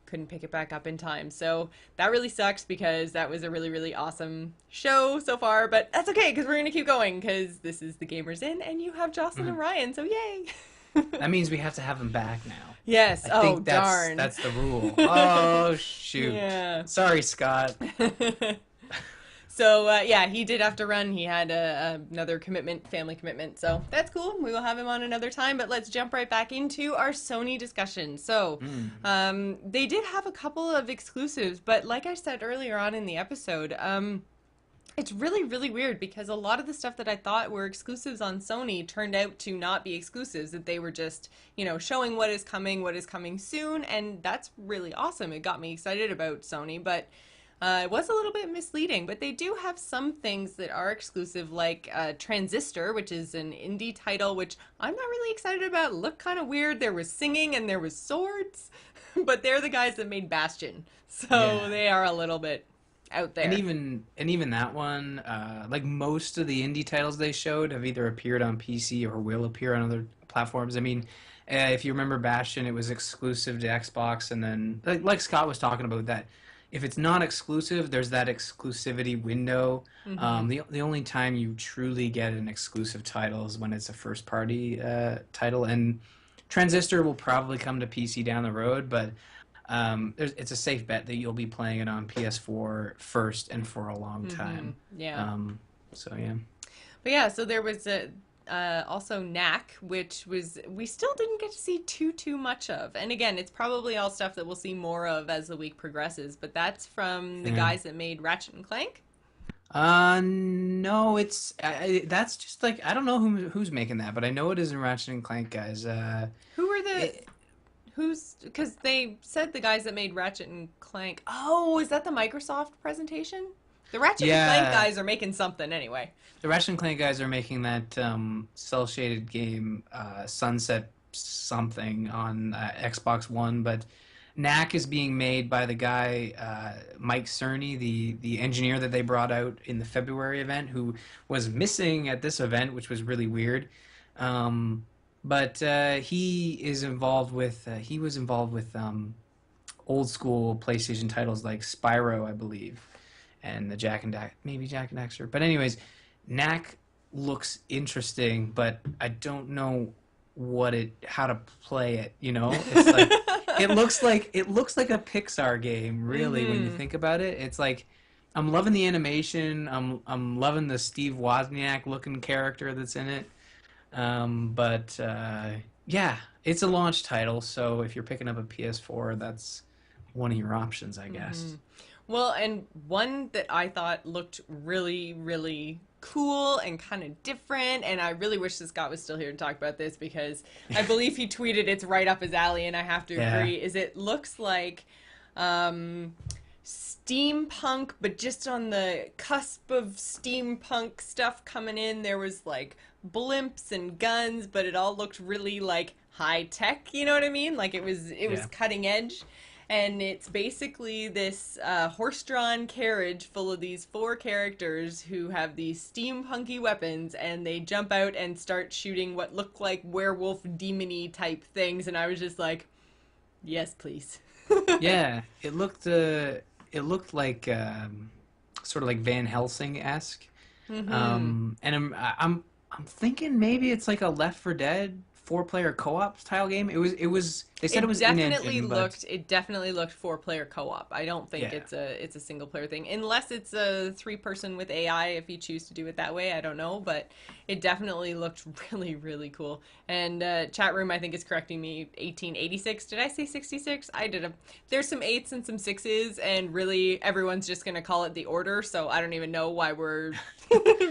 couldn't pick it back up in time. So that really sucks because that was a really, really awesome show so far, but that's okay because we're going to keep going because this is the Gamers Inn and you have Jocelyn and Ryan, so yay! that means we have to have them back now. Yes, I think darn. That's the rule. Oh, shoot. Yeah. Sorry, Scott. So, he did have to run. He had another commitment, family commitment. So, that's cool. We will have him on another time. But let's jump right back into our Sony discussion. So, they did have a couple of exclusives. But like I said earlier on in the episode, It's really, really weird because a lot of the stuff that I thought were exclusives on Sony turned out to not be exclusives, that they were just, showing what is coming soon, and that's really awesome. It got me excited about Sony, but it was a little bit misleading. But they do have some things that are exclusive, like Transistor, which is an indie title, which I'm not really excited about. It looked kind of weird. There was singing and there was swords, but they're the guys that made Bastion, so they are a little bit out there. And even that one, like most of the indie titles they showed have either appeared on PC or will appear on other platforms. I mean, if you remember Bastion, it was exclusive to Xbox, and then like Scott was talking about that. If it's not exclusive, there's that exclusivity window. The only time you truly get an exclusive title is when it's a first party title, and Transistor will probably come to PC down the road, but it's a safe bet that you'll be playing it on PS4 first and for a long time. Yeah. So yeah. But yeah, so there was also Knack, which we still didn't get to see too much of. And again, it's probably all stuff that we'll see more of as the week progresses. But that's from the guys that made Ratchet and Clank. No, it's that's just like, I don't know who's making that, but I know it is in Ratchet and Clank guys. Who are because they said the guys that made Ratchet and Clank. Oh, is that the Microsoft presentation? The Ratchet and Clank guys are making something anyway. The Ratchet and Clank guys are making that cel-shaded game, Sunset something, on Xbox One, but Knack is being made by the guy Mike Cerny, the engineer that they brought out in the February event, who was missing at this event, which was really weird. But he is involved with he was involved with old school PlayStation titles like Spyro, I believe, and the maybe Jak and Daxter. But anyways, Knack looks interesting, but I don't know how to play it. It's like it looks like a Pixar game, really, when you think about it. It's like, I'm loving the animation. I'm loving the Steve Wozniak looking character that's in it. But yeah, it's a launch title, so if you're picking up a PS4, that's one of your options, I guess. Well, and one that I thought looked really, really cool and kind of different, and I really wish that Scott was still here to talk about this, because I believe he tweeted it's right up his alley, and I have to agree, is it looks like steampunk, but just on the cusp of steampunk stuff coming in. There was like blimps and guns, but it all looked really like high tech, you know what I mean? Like it was cutting edge. And it's basically this horse-drawn carriage full of these 4 characters who have these steampunky weapons, and they jump out and start shooting what look like werewolf demon-y type things, and I was just like, yes, please. Yeah, it looked like sort of like Van Helsing-esque. And I'm thinking maybe it's like a Left 4 Dead 4-player co-op style game. It was they said it was definitely in-engine, it definitely looked 4-player co-op. I don't think it's a single player thing, unless it's a 3-person with AI, if you choose to do it that way. I don't know, but it definitely looked really, really cool. And chat room, I think, is correcting me, 1886. Did I say 66? I did. There's some 8s and some 6s, and really everyone's just gonna call it the order, so I don't even know why we're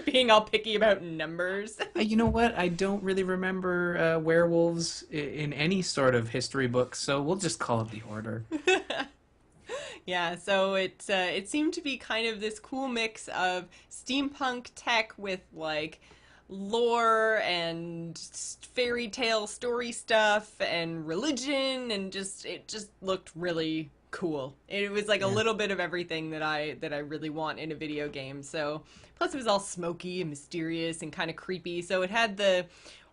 being all picky about numbers. You know what? I don't really remember werewolves in any sort of history book, so we'll just call it the order. Yeah, so it seemed to be kind of this cool mix of steampunk tech with like lore and fairy tale story stuff and religion, and it just looked really cool. It was like a little bit of everything that I really want in a video game. So plus it was all smoky and mysterious and kind of creepy. So it had the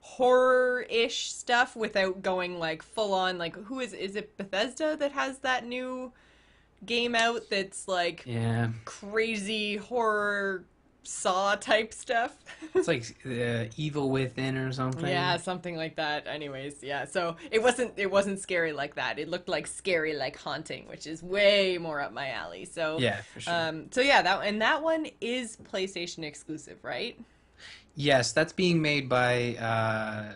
horror-ish stuff without going like full on, like, is it Bethesda that has that new game out that's like crazy horror Saw type stuff? It's like Evil Within or something. Yeah, something like that. Anyways, yeah. So it wasn't scary like that. It looked like scary like Haunting, which is way more up my alley. So yeah, for sure. So yeah, that one is PlayStation exclusive, right? Yes, that's being made by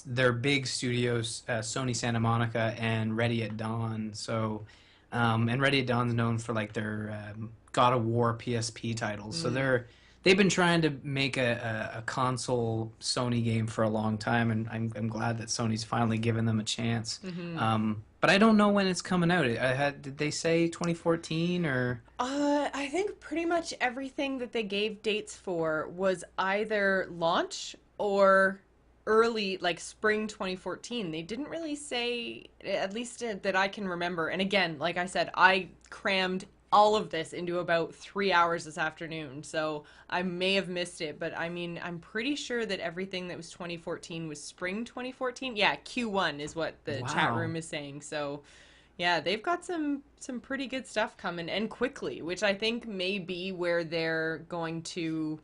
their big studios, Sony Santa Monica and Ready at Dawn. So And Ready at Dawn's known for like their God of War PSP titles. So they've been trying to make a console Sony game for a long time, and I'm glad that Sony's finally given them a chance. But I don't know when it's coming out. Did they say 2014 or? I think pretty much everything that they gave dates for was either launch or early, like spring 2014. They didn't really say, at least that I can remember. And again, like I said, I crammed all of this into about 3 hours this afternoon, so I may have missed it, but I mean, I'm pretty sure that everything that was 2014 was spring 2014. Yeah, Q1 is what the chat room is saying. So yeah, they've got some pretty good stuff coming, and quickly, which I think may be where they're going to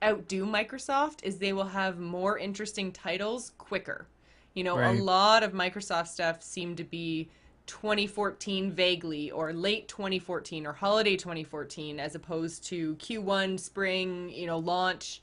outdo Microsoft, is they will have more interesting titles quicker. You know, a lot of Microsoft stuff seemed to be 2014 vaguely, or late 2014, or holiday 2014, as opposed to Q1, spring, you know, launch.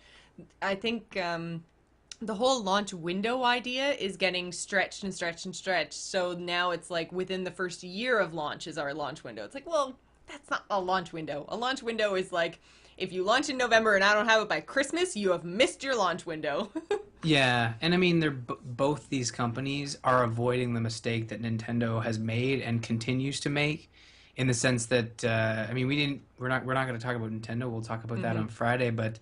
I think the whole launch window idea is getting stretched and stretched and stretched. So now it's like within the first year of launch is our launch window. It's like, well, that's not a launch window. A launch window is like, if you launch in November and I don't have it by Christmas, you have missed your launch window. Yeah, and I mean, both these companies are avoiding the mistake that Nintendo has made and continues to make, in the sense that I mean, we're not going to talk about Nintendo. We'll talk about that on Friday, but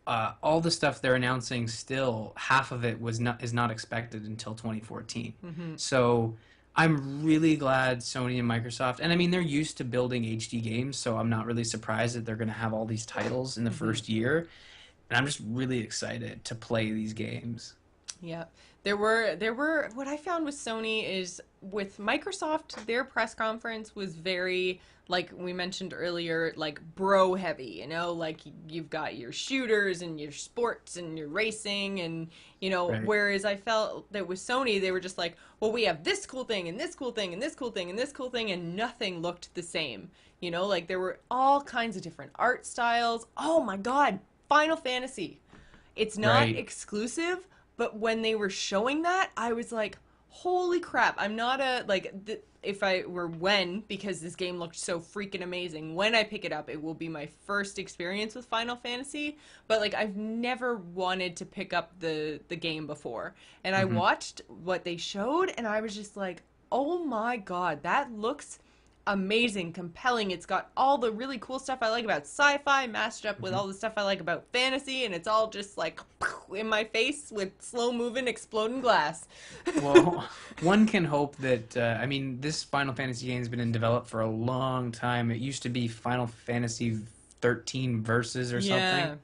all the stuff they're announcing, still half of it is not expected until 2014. So I'm really glad Sony and Microsoft, and I mean, they're used to building HD games, so I'm not really surprised that they're going to have all these titles in the first year. And I'm just really excited to play these games. Yeah. There were what I found with Sony is, with Microsoft, their press conference was very, like we mentioned earlier, like bro heavy, you know, like you've got your shooters and your sports and your racing, and you know, whereas I felt that with Sony, they were just like, well, we have this cool thing and this cool thing and this cool thing and this cool thing, and nothing looked the same. You know, like there were all kinds of different art styles. Oh my God, Final Fantasy. It's not exclusive, but when they were showing that, I was like, holy crap. I'm not because this game looked so freaking amazing, when I pick it up, it will be my first experience with Final Fantasy, but like I've never wanted to pick up the game before. And I watched what they showed and I was just like, oh my God, that looks amazing, compelling. It's got all the really cool stuff I like about sci-fi mashed up with all the stuff I like about fantasy, and it's all just like in my face with slow moving exploding glass. Well, one can hope that I mean, this Final Fantasy game has been in development for a long time. It used to be Final Fantasy 13 Versus or something.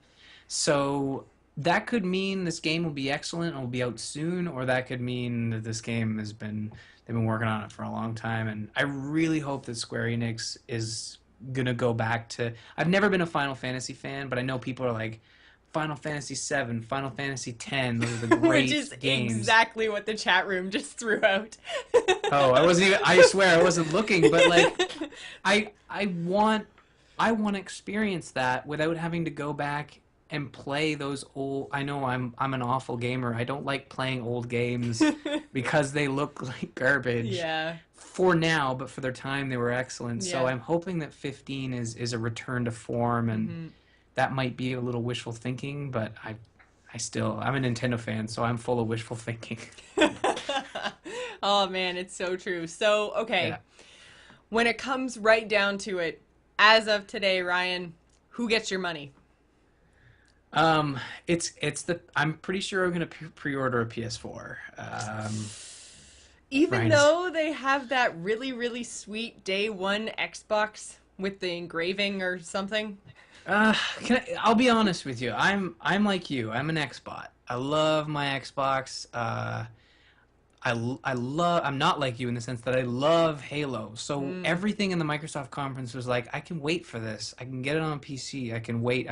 So that could mean this game will be excellent and will be out soon, or that could mean that this game they've been working on it for a long time. And I really hope that Square Enix is gonna go back to, I've never been a Final Fantasy fan, but I know people are like, Final Fantasy 7, Final Fantasy 10, those are the great Which is games. Exactly what the chat room just threw out. Oh, I swear I wasn't looking, but like I want to experience that without having to go back and play those old. I know I'm an awful gamer. I don't like playing old games because they look like garbage. Yeah. For now, but for their time they were excellent. Yeah. So I'm hoping that 15 is a return to form, and that might be a little wishful thinking, but I'm a Nintendo fan, so I'm full of wishful thinking. Oh man, it's so true. So, okay. When it comes right down to it, as of today, Ryan, who gets your money? I'm pretty sure I'm gonna pre-order a PS4. Even though they have that really, really sweet day one Xbox with the engraving or something. I'll be honest with you. I'm like you. I'm an Xbot. I love my Xbox. I'm not like you in the sense that I love Halo. So everything in the Microsoft conference was like, I can wait for this. I can get it on PC. I can wait.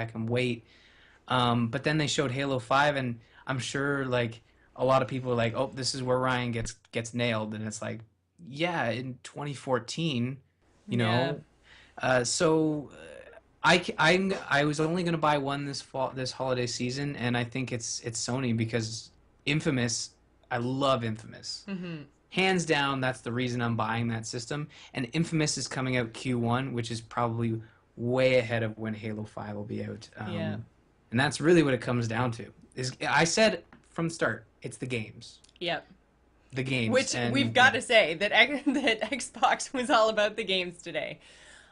But then they showed Halo 5, and I'm sure like a lot of people are like, oh, this is where Ryan gets nailed, and it's like, yeah, in 2014, you know. So I was only going to buy one this holiday season, and I think it's Sony, because Infamous, I love Infamous. hands down, that's the reason I'm buying that system. And Infamous is coming out Q1, which is probably way ahead of when Halo 5 will be out. Yeah. And that's really what it comes down to. I said from the start, it's the games. Yep. The games. Which we've got to say that Xbox was all about the games today.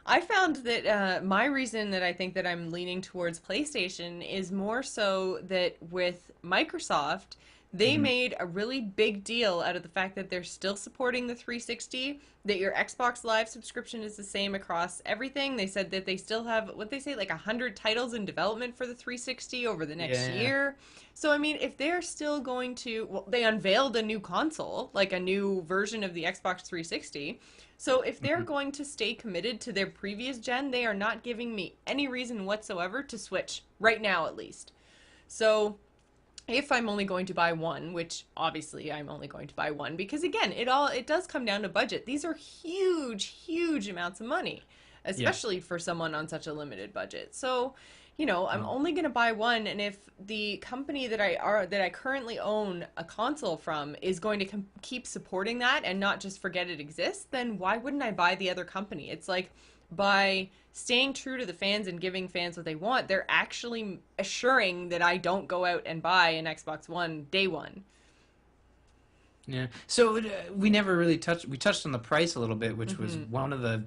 I found that my reason that I think that I'm leaning towards PlayStation is more so that with Microsoft, they made a really big deal out of the fact that they're still supporting the 360, that your Xbox Live subscription is the same across everything. They said that they still have, what they say, like 100 titles in development for the 360 over the next year. So, I mean, if they're still going to, well, they unveiled a new console, like a new version of the Xbox 360. So if they're going to stay committed to their previous gen, they are not giving me any reason whatsoever to switch, right now at least. So if I'm only going to buy one, which obviously I'm only going to buy one, because again, it does come down to budget. These are huge amounts of money, especially for someone on such a limited budget. So, you know, I'm only going to buy one, and if the company that I currently own a console from is going to keep supporting that and not just forget it exists, then why wouldn't I buy the other company? It's like, by staying true to the fans and giving fans what they want, they're actually assuring that I don't go out and buy an Xbox One day one. Yeah. So we never really touched on the price a little bit, which was one of the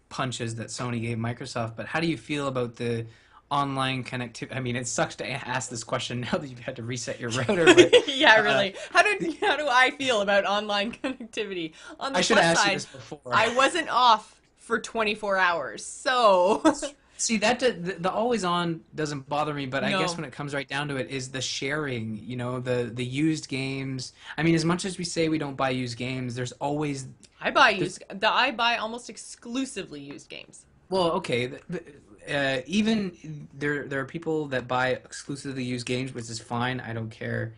punches that Sony gave Microsoft. But how do you feel about the online connectivity? I mean, it sucks to ask this question now that you've had to reset your router. But, yeah, really. How do I feel about online connectivity? On the I should plus have asked side, you this before. I wasn't off for 24 hours, so see that the always on doesn't bother me, but I No. guess when it comes right down to it is the sharing. You know, the used games. I mean, as much as we say we don't buy used games, there's always I buy almost exclusively used games. well, okay. Even there are people that buy exclusively used games, which is fine. I don't care.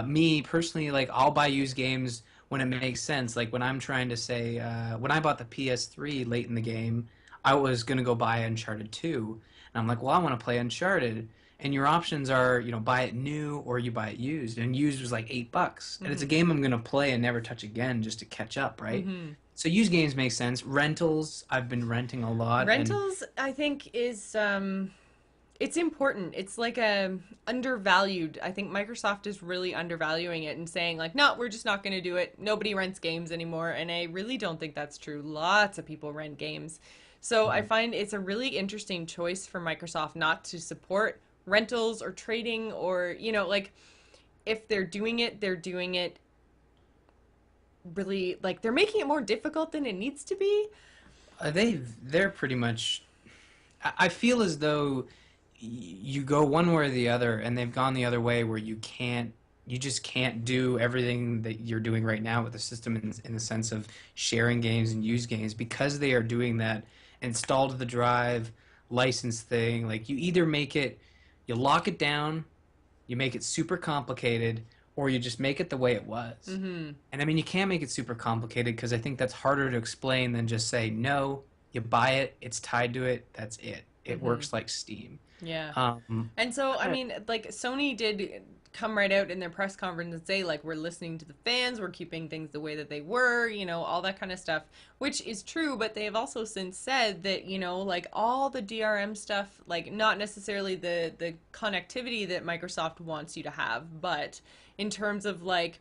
Me personally, like I'll buy used games when it makes sense. Like when I'm trying to say, when I bought the PS3 late in the game, I was gonna go buy Uncharted 2, and I'm like, well, I want to play Uncharted, and your options are, you know, buy it new or you buy it used, and used was like $8, and it's a game I'm gonna play and never touch again just to catch up, right? So used games make sense. Rentals, I've been renting a lot. Rentals, I think, is it's important. It's like undervalued. I think Microsoft is really undervaluing it and saying like, no, we're just not going to do it. Nobody rents games anymore, and I really don't think that's true. Lots of people rent games. So I find it's a really interesting choice for Microsoft not to support rentals or trading, or, you know, like if they're doing it really, like they're making it more difficult than it needs to be. They're pretty much. I feel as though you go one way or the other, and they've gone the other way where you just can't do everything that you're doing right now with the system in the sense of sharing games and used games, because they are doing that installed the drive license thing. Like you either you lock it down, you make it super complicated, or you just make it the way it was. And I mean, you can't make it super complicated, because I think that's harder to explain than just say, no, you buy it, it's tied to it, that's it. It works like Steam. Yeah. And so, I mean, like Sony did come right out in their press conference and say, like, we're listening to the fans, we're keeping things the way that they were, you know, all that kind of stuff, which is true, but they have also since said that, you know, like all the DRM stuff, like not necessarily the connectivity that Microsoft wants you to have, but in terms of like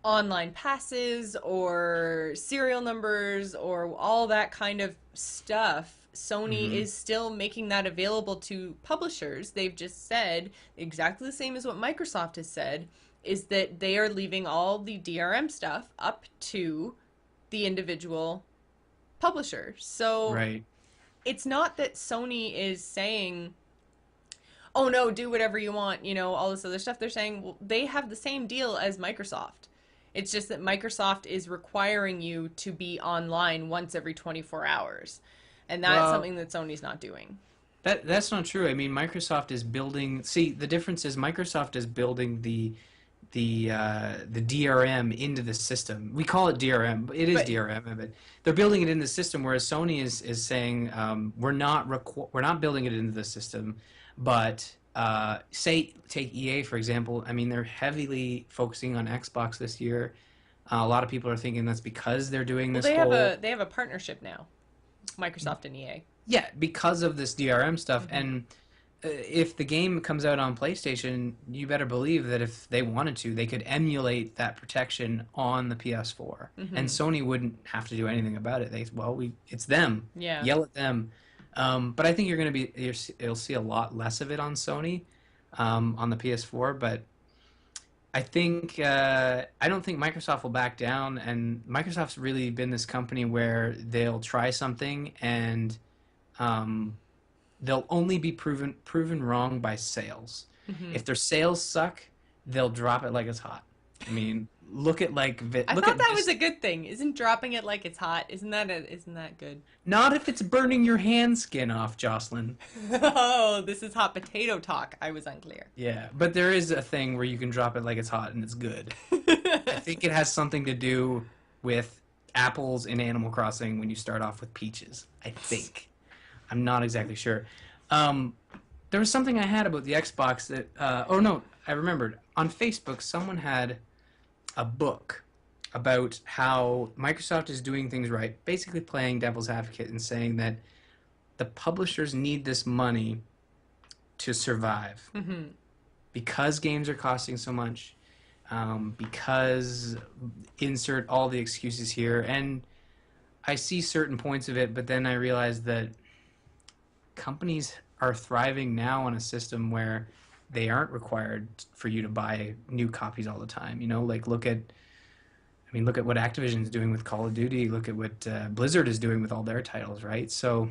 online passes or serial numbers or all that kind of stuff, Sony is still making that available to publishers. They've just said exactly the same as what Microsoft has said, is that they are leaving all the DRM stuff up to the individual publisher. So it's not that Sony is saying, oh no, do whatever you want, you know, all this other stuff. They're saying, well, they have the same deal as Microsoft. It's just that Microsoft is requiring you to be online once every 24 hours. And that's something that Sony's not doing. That's not true. I mean, Microsoft is building. See, the difference is Microsoft is building the DRM into the system. We call it DRM, but it is DRM. But they're building it in the system, whereas Sony is saying we're not building it into the system. But say take EA for example. I mean, they're heavily focusing on Xbox this year. A lot of people are thinking that's because they're doing Well, this whole... they have a partnership now, Microsoft and EA. Yeah, because of this DRM stuff. Mm-hmm. And if the game comes out on PlayStation, you better believe that if they wanted to, they could emulate that protection on the PS4. Mm-hmm. And Sony wouldn't have to do anything about it. It's them. Yeah. Yell at them. But I think you'll see a lot less of it on Sony, on the PS4. But I don't think Microsoft will back down. And Microsoft's really been this company where they'll try something and they'll only be proven wrong by sales. Mm-hmm. If their sales suck, they'll drop it like it's hot. I mean, look at I thought that was a good thing. Isn't dropping it like it's hot? Isn't that good? Not if it's burning your hand skin off, Jocelyn. Oh, this is hot potato talk. I was unclear. Yeah, but there is a thing where you can drop it like it's hot and it's good. I think it has something to do with apples in Animal Crossing when you start off with peaches. I think. I'm not exactly sure. There was something I had about the Xbox that... I remembered. On Facebook, someone had a book about how Microsoft is doing things right, basically playing devil's advocate and saying that the publishers need this money to survive. Mm-hmm. Because games are costing so much, because insert all the excuses here, and I see certain points of it, but then I realize that companies are thriving now on a system where they aren't required for you to buy new copies all the time. You know, like look at what Activision's doing with Call of Duty. Look at what Blizzard is doing with all their titles, right? So,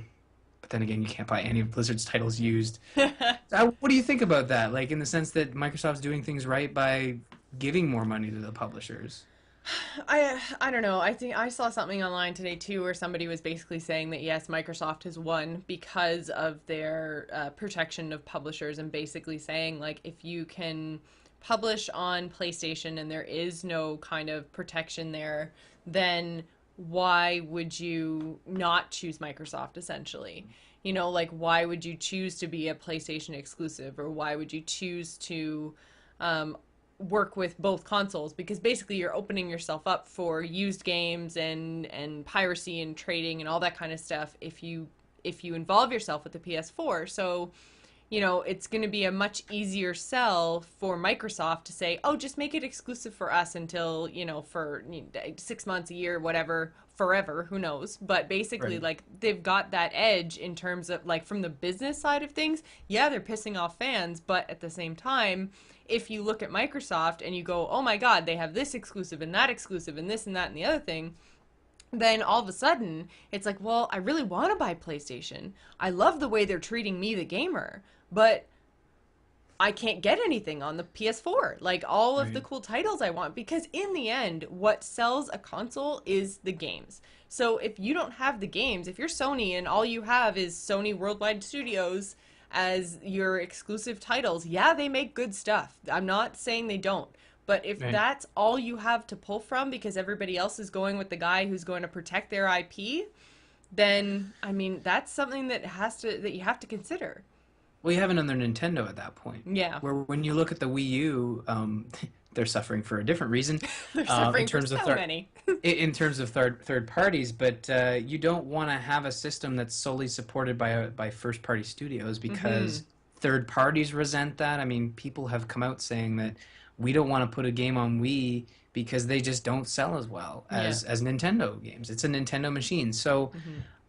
but then again, you can't buy any of Blizzard's titles used. What do you think about that? Like in the sense that Microsoft's doing things right by giving more money to the publishers. I don't know. I think I saw something online today too where somebody was basically saying that yes, Microsoft has won because of their protection of publishers, and basically saying like if you can publish on PlayStation and there is no kind of protection there, then why would you not choose Microsoft essentially? You know, like why would you choose to be a PlayStation exclusive, or why would you choose to work with both consoles? Because basically you're opening yourself up for used games and piracy and trading and all that kind of stuff if you involve yourself with the PS4. So, you know, it's going to be a much easier sell for Microsoft to say, oh, just make it exclusive for us until, you know, for 6 months, a year, whatever, forever, who knows. But basically, Right. like, they've got that edge in terms of, like, from the business side of things. Yeah, they're pissing off fans, but at the same time, if you look at Microsoft and you go, oh my God, they have this exclusive and that exclusive and this and that and the other thing, then all of a sudden it's like, well, I really want to buy PlayStation. I love the way they're treating me, the gamer, but I can't get anything on the PS4. Like all of the cool titles I want, because in the end, what sells a console is the games. So if you don't have the games, if you're Sony and all you have is Sony Worldwide Studios as your exclusive titles, yeah, they make good stuff. I'm not saying they don't. But if that's all you have to pull from because everybody else is going with the guy who's going to protect their IP, then, I mean, that's something that you have to consider. Well, you have another Nintendo at that point. Yeah. Where when you look at the Wii U, they're suffering for a different reason. They're suffering in terms for of so many. in terms of third parties, but you don't want to have a system that's solely supported by first party studios, because third parties resent that. I mean, people have come out saying that we don't want to put a game on Wii because they just don't sell as well as Nintendo games. It's a Nintendo machine. So,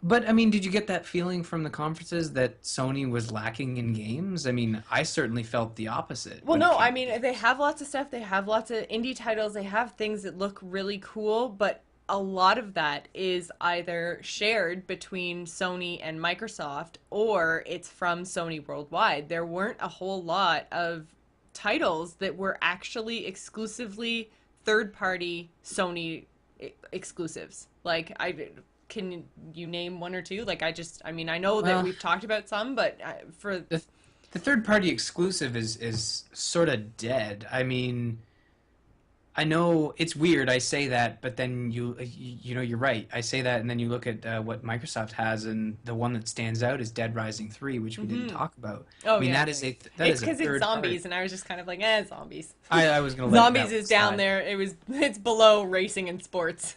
but I mean, did you get that feeling from the conferences that Sony was lacking in games? I mean, I certainly felt the opposite. Well, no, I mean, they have lots of stuff. They have lots of indie titles. They have things that look really cool, but a lot of that is either shared between Sony and Microsoft, or it's from Sony Worldwide. There weren't a whole lot of titles that were actually exclusively third-party Sony exclusives. Like, can you name one or two? Like, I mean, I know that we've talked about some, but for the third-party exclusive is sort of dead. I mean, I know it's weird. I say that, but then you know, you're right. I say that, and then you look at what Microsoft has, and the one that stands out is Dead Rising 3, which we didn't talk about. Oh I mean, yeah, that it's is a because it's third zombies, part. and I was just kind of like, zombies. I was gonna let Zombies that is down slide. there. It's below racing and sports.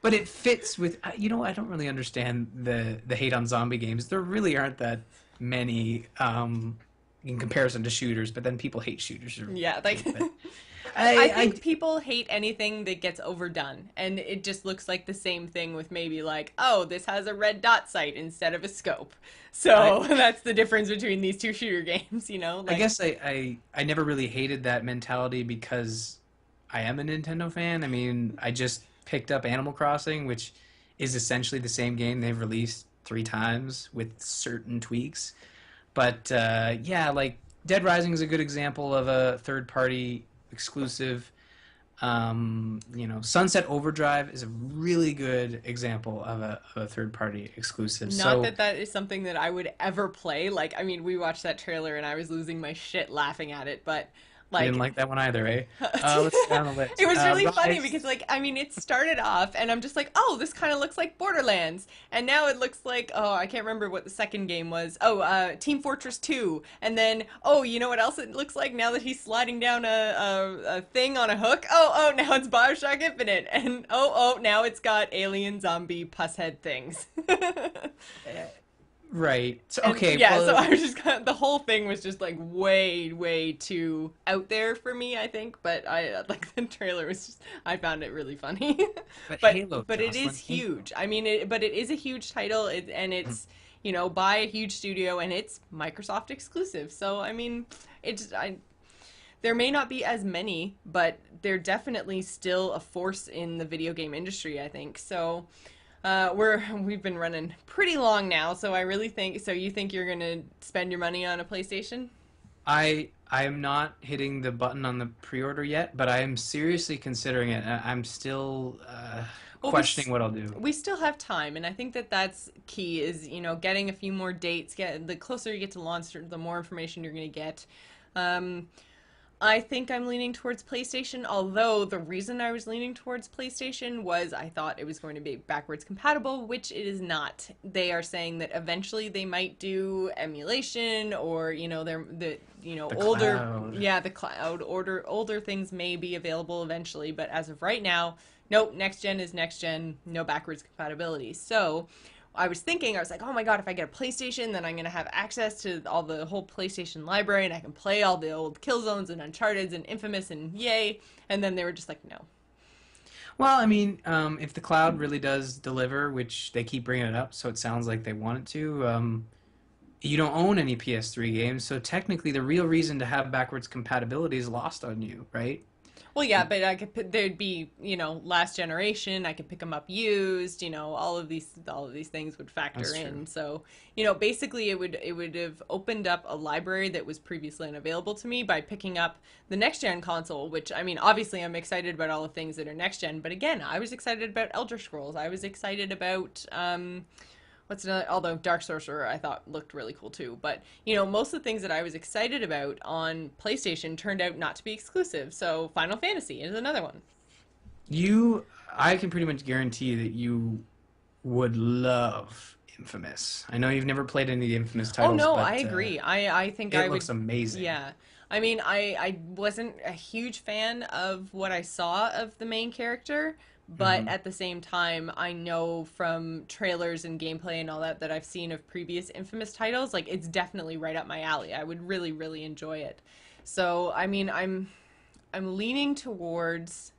But it fits with, you know, I don't really understand the hate on zombie games. There really aren't that many in comparison to shooters, but then people hate shooters. Yeah, like I, I think people hate anything that gets overdone, and it just looks like the same thing with maybe like, oh, this has a red dot sight instead of a scope. So that's the difference between these two shooter games, you know? Like, I guess I never really hated that mentality because I am a Nintendo fan. I mean, I just picked up Animal Crossing, which is essentially the same game they've released 3 times with certain tweaks. But yeah, like Dead Rising is a good example of a third-party exclusive. You know, Sunset Overdrive is a really good example of a third-party exclusive. not that that is something that I would ever play. Like, I mean, we watched that trailer and I was losing my shit laughing at it, but I like didn't like that one either, eh? Let's go down the list. it was really But funny because, like, I mean, it started off, and I'm just like, oh, this kind of looks like Borderlands, and now it looks like, oh, I can't remember what the second game was. Oh, Team Fortress 2, and then, oh, you know what else it looks like now that he's sliding down a thing on a hook? Oh, now it's Bioshock Infinite, and oh, now it's got alien zombie pus head things. Right. So, And, okay. yeah, well, so I was just kind of, the whole thing was just like way too out there for me, I think. But I like the trailer was just, I found it really funny. but Halo, but it Jocelyn, is huge. I mean, but it is a huge title, and it's you know by a huge studio, and it's Microsoft exclusive. So I mean, it's there may not be as many, but they're definitely still a force in the video game industry, I think. So. We've been running pretty long now, so I really think so. You think you're gonna spend your money on a PlayStation? I am not hitting the button on the pre-order yet, but I am seriously considering it. I'm still Well, questioning what I'll do. We still have time, and I think that that's key. Is you know getting a few more dates. Get the closer you get to launch, the more information you're gonna get. I think I'm leaning towards PlayStation, although the reason I was leaning towards PlayStation was I thought it was going to be backwards compatible, which it is not. They are saying that eventually they might do emulation or, you know, the older cloud. yeah, the cloud older things may be available eventually, but as of right now, nope, next gen is next gen, no backwards compatibility. So, I was like, oh my god, if I get a PlayStation, then I'm going to have access to the whole PlayStation library, and I can play all the old Killzones and Uncharted's and Infamous and yay. And then they were just like, no. Well, I mean, if the cloud really does deliver, which they keep bringing it up, so it sounds like they want it to, you don't own any PS3 games, so technically the real reason to have backwards compatibility is lost on you, right? Well, yeah, but there'd be, you know, last generation. I could pick them up used. You know, all of these things would factor That's in. true. So, you know, basically, it would have opened up a library that was previously unavailable to me by picking up the next gen console. Which, I mean, obviously, I'm excited about all the things that are next gen. But again, I was excited about Elder Scrolls. I was excited about what's another? Although Dark Sorcerer I thought looked really cool too. But you know, most of the things that I was excited about on PlayStation turned out not to be exclusive. So Final Fantasy is another one. I can pretty much guarantee that you would love Infamous. I know you've never played any of the Infamous Oh titles, no, but I agree. I think I it would. looks amazing. Yeah. I mean, I wasn't a huge fan of what I saw of the main character, but at the same time, I know from trailers and gameplay and all that I've seen of previous Infamous titles, like it's definitely right up my alley. I would really, really enjoy it. So, I mean, I'm leaning towards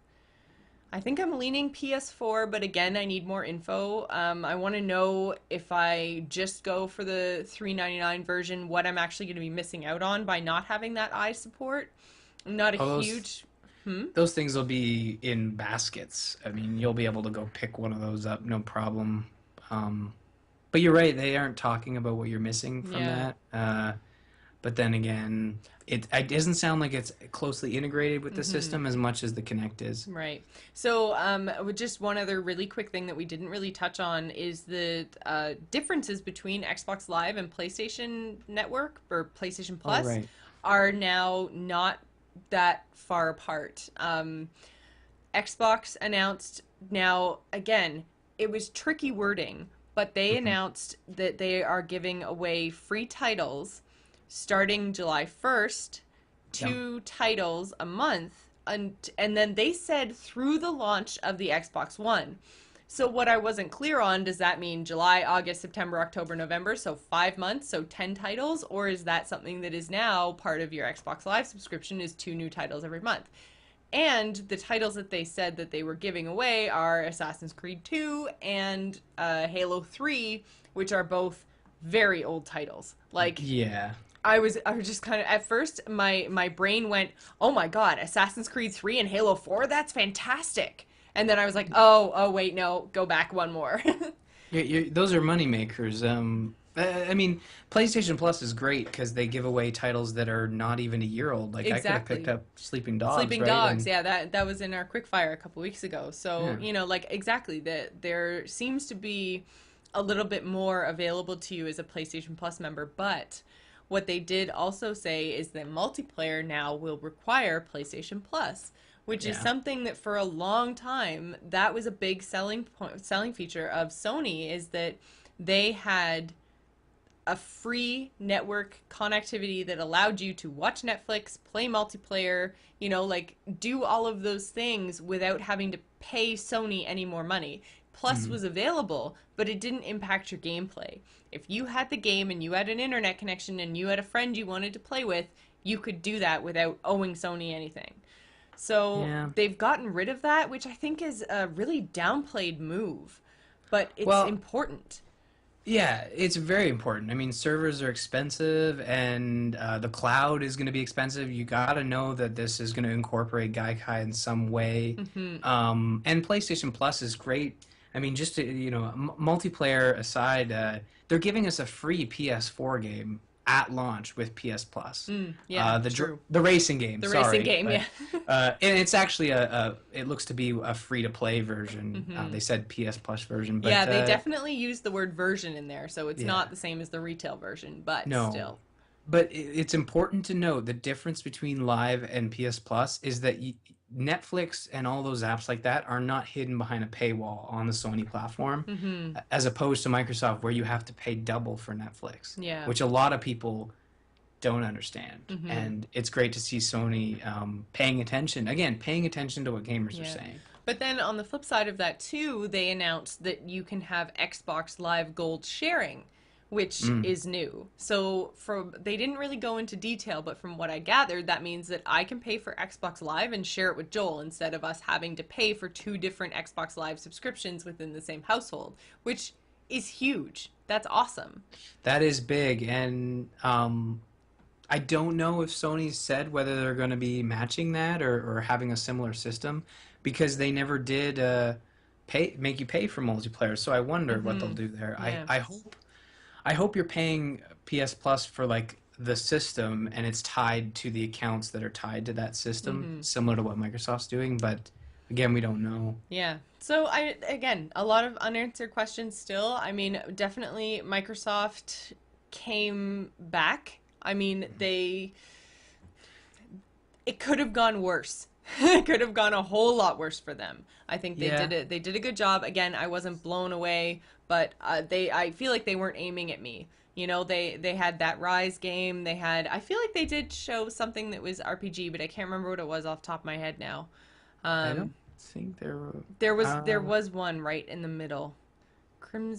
I think I'm leaning PS4, but again, I need more info. I want to know if I just go for the $3.99 version, what I'm actually going to be missing out on by not having that eye support. I'm not a Oh, huge. those things will be in baskets. I mean, you'll be able to go pick one of those up, no problem. But you're right, they aren't talking about what you're missing from Yeah. that. But then again, it doesn't sound like it's closely integrated with the system as much as the Kinect is. Right. So, with just one other really quick thing that we didn't really touch on is the differences between Xbox Live and PlayStation Network or PlayStation Plus right. are now not that far apart. Xbox announced, now again, it was tricky wording, but they announced that they are giving away free titles starting July 1st, two titles a month, and then they said through the launch of the Xbox One. So what I wasn't clear on, does that mean July, August, September, October, November, so 5 months, so 10 titles, or is that something that is now part of your Xbox Live subscription, is 2 new titles every month? And the titles that they said that they were giving away are Assassin's Creed 2 and Halo 3, which are both very old titles. Like, Yeah. I was just kind of, at first my brain went, oh my god, Assassin's Creed 3 and Halo 4, that's fantastic. And then I was like, oh wait, no, go back one more. Those are money makers. I mean, PlayStation Plus is great because they give away titles that are not even a year old. Like, Exactly. I could have picked up Sleeping Dogs, Sleeping right? Dogs, And, yeah, that was in our quickfire a couple weeks ago. So, Yeah. you know, like, exactly, that there seems to be a little bit more available to you as a PlayStation Plus member, but what they did also say is that multiplayer now will require PlayStation Plus, which is Yeah. something that for a long time, that was a big selling feature of Sony, is that they had a free network connectivity that allowed you to watch Netflix, play multiplayer, you know, like do all of those things without having to pay Sony any more money. Plus was available, but it didn't impact your gameplay. If you had the game and you had an internet connection and you had a friend you wanted to play with, you could do that without owing Sony anything. So Yeah. they've gotten rid of that, which I think is a really downplayed move, but it's Well, important. yeah, it's very important. I mean, servers are expensive, and the cloud is going to be expensive. You got to know that this is going to incorporate Gaikai in some way. And PlayStation Plus is great. I mean, just to, multiplayer aside, they're giving us a free PS4 game at launch with PS Plus. Yeah, the true. the racing game. The sorry, racing game, but, yeah. and it's actually it looks to be a free to play version. They said PS Plus version, but Yeah, they definitely used the word version in there, so it's yeah. not the same as the retail version, but No. still. But it's important to note the difference between Live and PS Plus is that Netflix and all those apps like that are not hidden behind a paywall on the Sony platform, as opposed to Microsoft, where you have to pay double for Netflix, Yeah. which a lot of people don't understand. And it's great to see Sony paying attention to what gamers are Yeah. saying. But then on the flip side of that too, they announced that you can have Xbox Live Gold sharing, which is new. So they didn't really go into detail, but from what I gathered, that means that I can pay for Xbox Live and share it with Joel instead of us having to pay for 2 different Xbox Live subscriptions within the same household, which is huge. That's awesome. That is big, and I don't know if Sony said whether they're going to be matching that or having a similar system, because they never did make you pay for multiplayer. So I wonder what they'll do there. Yeah. I hope you're paying PS Plus for like the system, and it's tied to the accounts that are tied to that system, similar to what Microsoft's doing. But again, we don't know. Yeah. So again, a lot of unanswered questions still. I mean, definitely Microsoft came back. I mean, it could have gone worse. It could have gone a whole lot worse for them. I think they Yeah. did it. They did a good job. Again, I wasn't blown away, but I feel like they weren't aiming at me. You know, they had that Rise game. I feel like they did show something that was RPG, but I can't remember what it was off the top of my head now. I don't think there were. There was one right in the middle.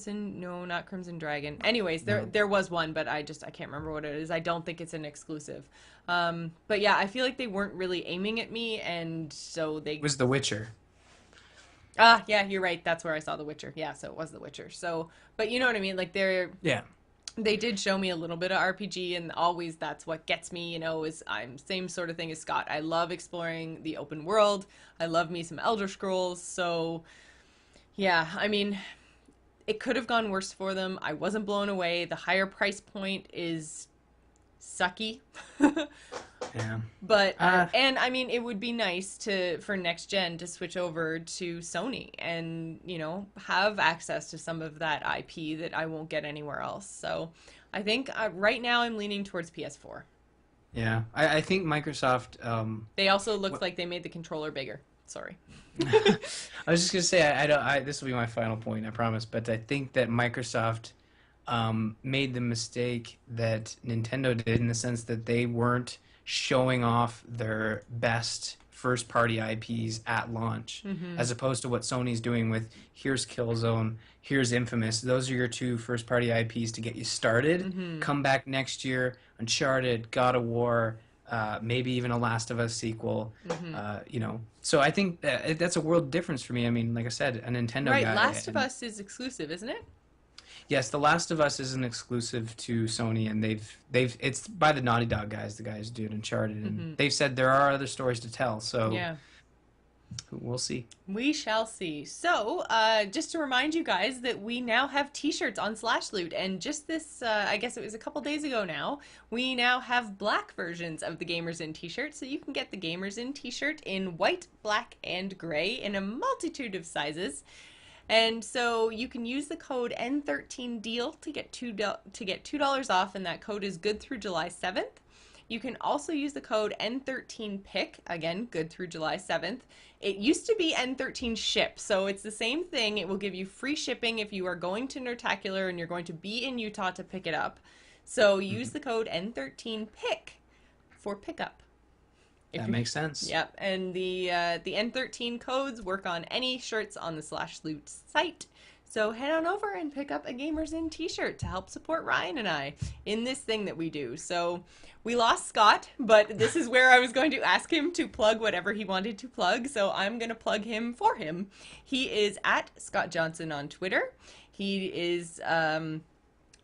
No, not Crimson Dragon. Anyways, there was one, but I can't remember what it is. I don't think it's an exclusive. But yeah, I feel like they weren't really aiming at me, and so they... It was The Witcher. Yeah, you're right. That's where I saw The Witcher. Yeah, so it was The Witcher. So, but you know what I mean? Like, Yeah. they did show me a little bit of RPG, and always that's what gets me, you know, is I'm same sort of thing as Scott. I love exploring the open world. I love me some Elder Scrolls. So, yeah, I mean... It could have gone worse for them. I wasn't blown away. The higher price point is sucky. Yeah. But and I mean, it would be nice for next gen to switch over to Sony and, you know, have access to some of that IP that I won't get anywhere else. So I think right now I'm leaning towards PS4. Yeah, I think Microsoft. They also looked like they made the controller bigger. Sorry. I was just gonna say I don't. This will be my final point, I promise. But I think that Microsoft made the mistake that Nintendo did in the sense that they weren't showing off their best first-party IPs at launch, as opposed to what Sony's doing with here's Killzone, here's Infamous. Those are your two first-party IPs to get you started. Come back next year, Uncharted, God of War, maybe even a Last of Us sequel. You know, so I think that's a world difference for me. I mean, like I said, a Nintendo guy. Right, Last of Us is exclusive, isn't it? Yes, The Last of Us is an exclusive to Sony, and they've it's by the Naughty Dog guys, the guys who did Uncharted, and they've said there are other stories to tell. So yeah, we'll see. We shall see. So, just to remind you guys that we now have T-shirts on Slashloot, and just this, I guess it was a couple days ago now, we now have black versions of the Gamers In T-shirt, so you can get the Gamers In T-shirt in white, black, and gray in a multitude of sizes. And so you can use the code N13DEAL to get $2 off, and that code is good through July 7th. You can also use the code N13PIC, again, good through July 7th. It used to be N13SHIP, so it's the same thing. It will give you free shipping if you are going to Nertacular and you're going to be in Utah to pick it up. So use the code N13PIC for pickup. That makes sense. Yep, and the N13 codes work on any shirts on the Slashloot site. So head on over and pick up a Gamers In t-shirt to help support Ryan and I in this thing that we do. So we lost Scott, but this is where I was going to ask him to plug whatever he wanted to plug. So I'm going to plug him for him. He is at Scott Johnson on Twitter. He is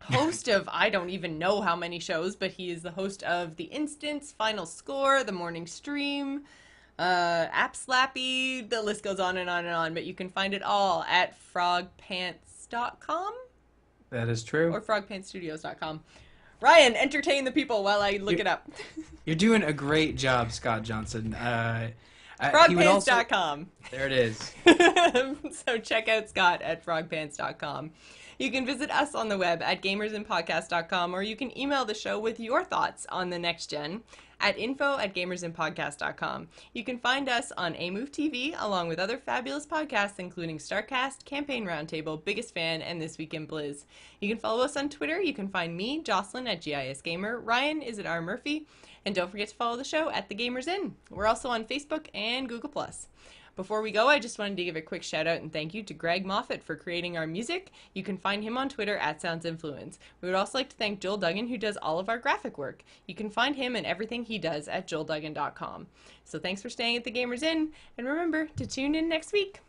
host of I don't even know how many shows, but he is the host of The Instance, Final Score, The Morning Stream, App Slappy, the list goes on and on and on, but you can find it all at frogpants.com. That is true. Or frogpantsstudios.com. Ryan, entertain the people while I look it up. You're doing a great job, Scott Johnson. Frogpants.com. There it is. So check out Scott at frogpants.com. You can visit us on the web at gamersinpodcast.com, or you can email the show with your thoughts on the next gen at info@gamersinpodcast.com. You can find us on AMove TV, along with other fabulous podcasts, including StarCast, Campaign Roundtable, Biggest Fan, and This Week in Blizz. You can follow us on Twitter. You can find me, Jocelyn, at GISGamer. Ryan is at R. Murphy. And don't forget to follow the show at The Gamers In. We're also on Facebook and Google+. Before we go, I just wanted to give a quick shout out and thank you to Greg Moffat for creating our music. You can find him on Twitter at SoundsInfluence. We would also like to thank Joel Duggan, who does all of our graphic work. You can find him and everything he does at joelduggan.com. So thanks for staying at The Gamers In, and remember to tune in next week.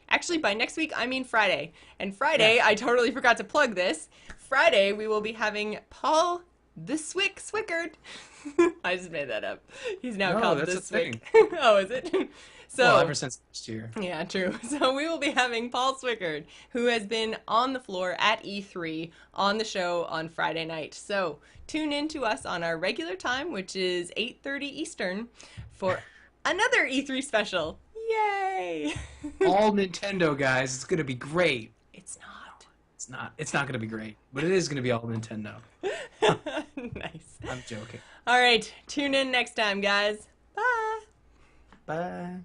Actually, by next week, I mean Friday. And Friday, I totally forgot to plug this. Friday, we will be having Paul the Swickard. I just made that up. He's now called the Swick. Oh, is it? So, well, ever since last year. Yeah, true. So we will be having Paul Swickard, who has been on the floor at E3 on the show on Friday night. So tune in to us on our regular time, which is 8:30 Eastern, for another E3 special. Yay! All Nintendo, guys. It's going to be great. It's not. It's not. It's not going to be great, but it is going to be all Nintendo. Nice. I'm joking. All right. Tune in next time, guys. Bye. Bye.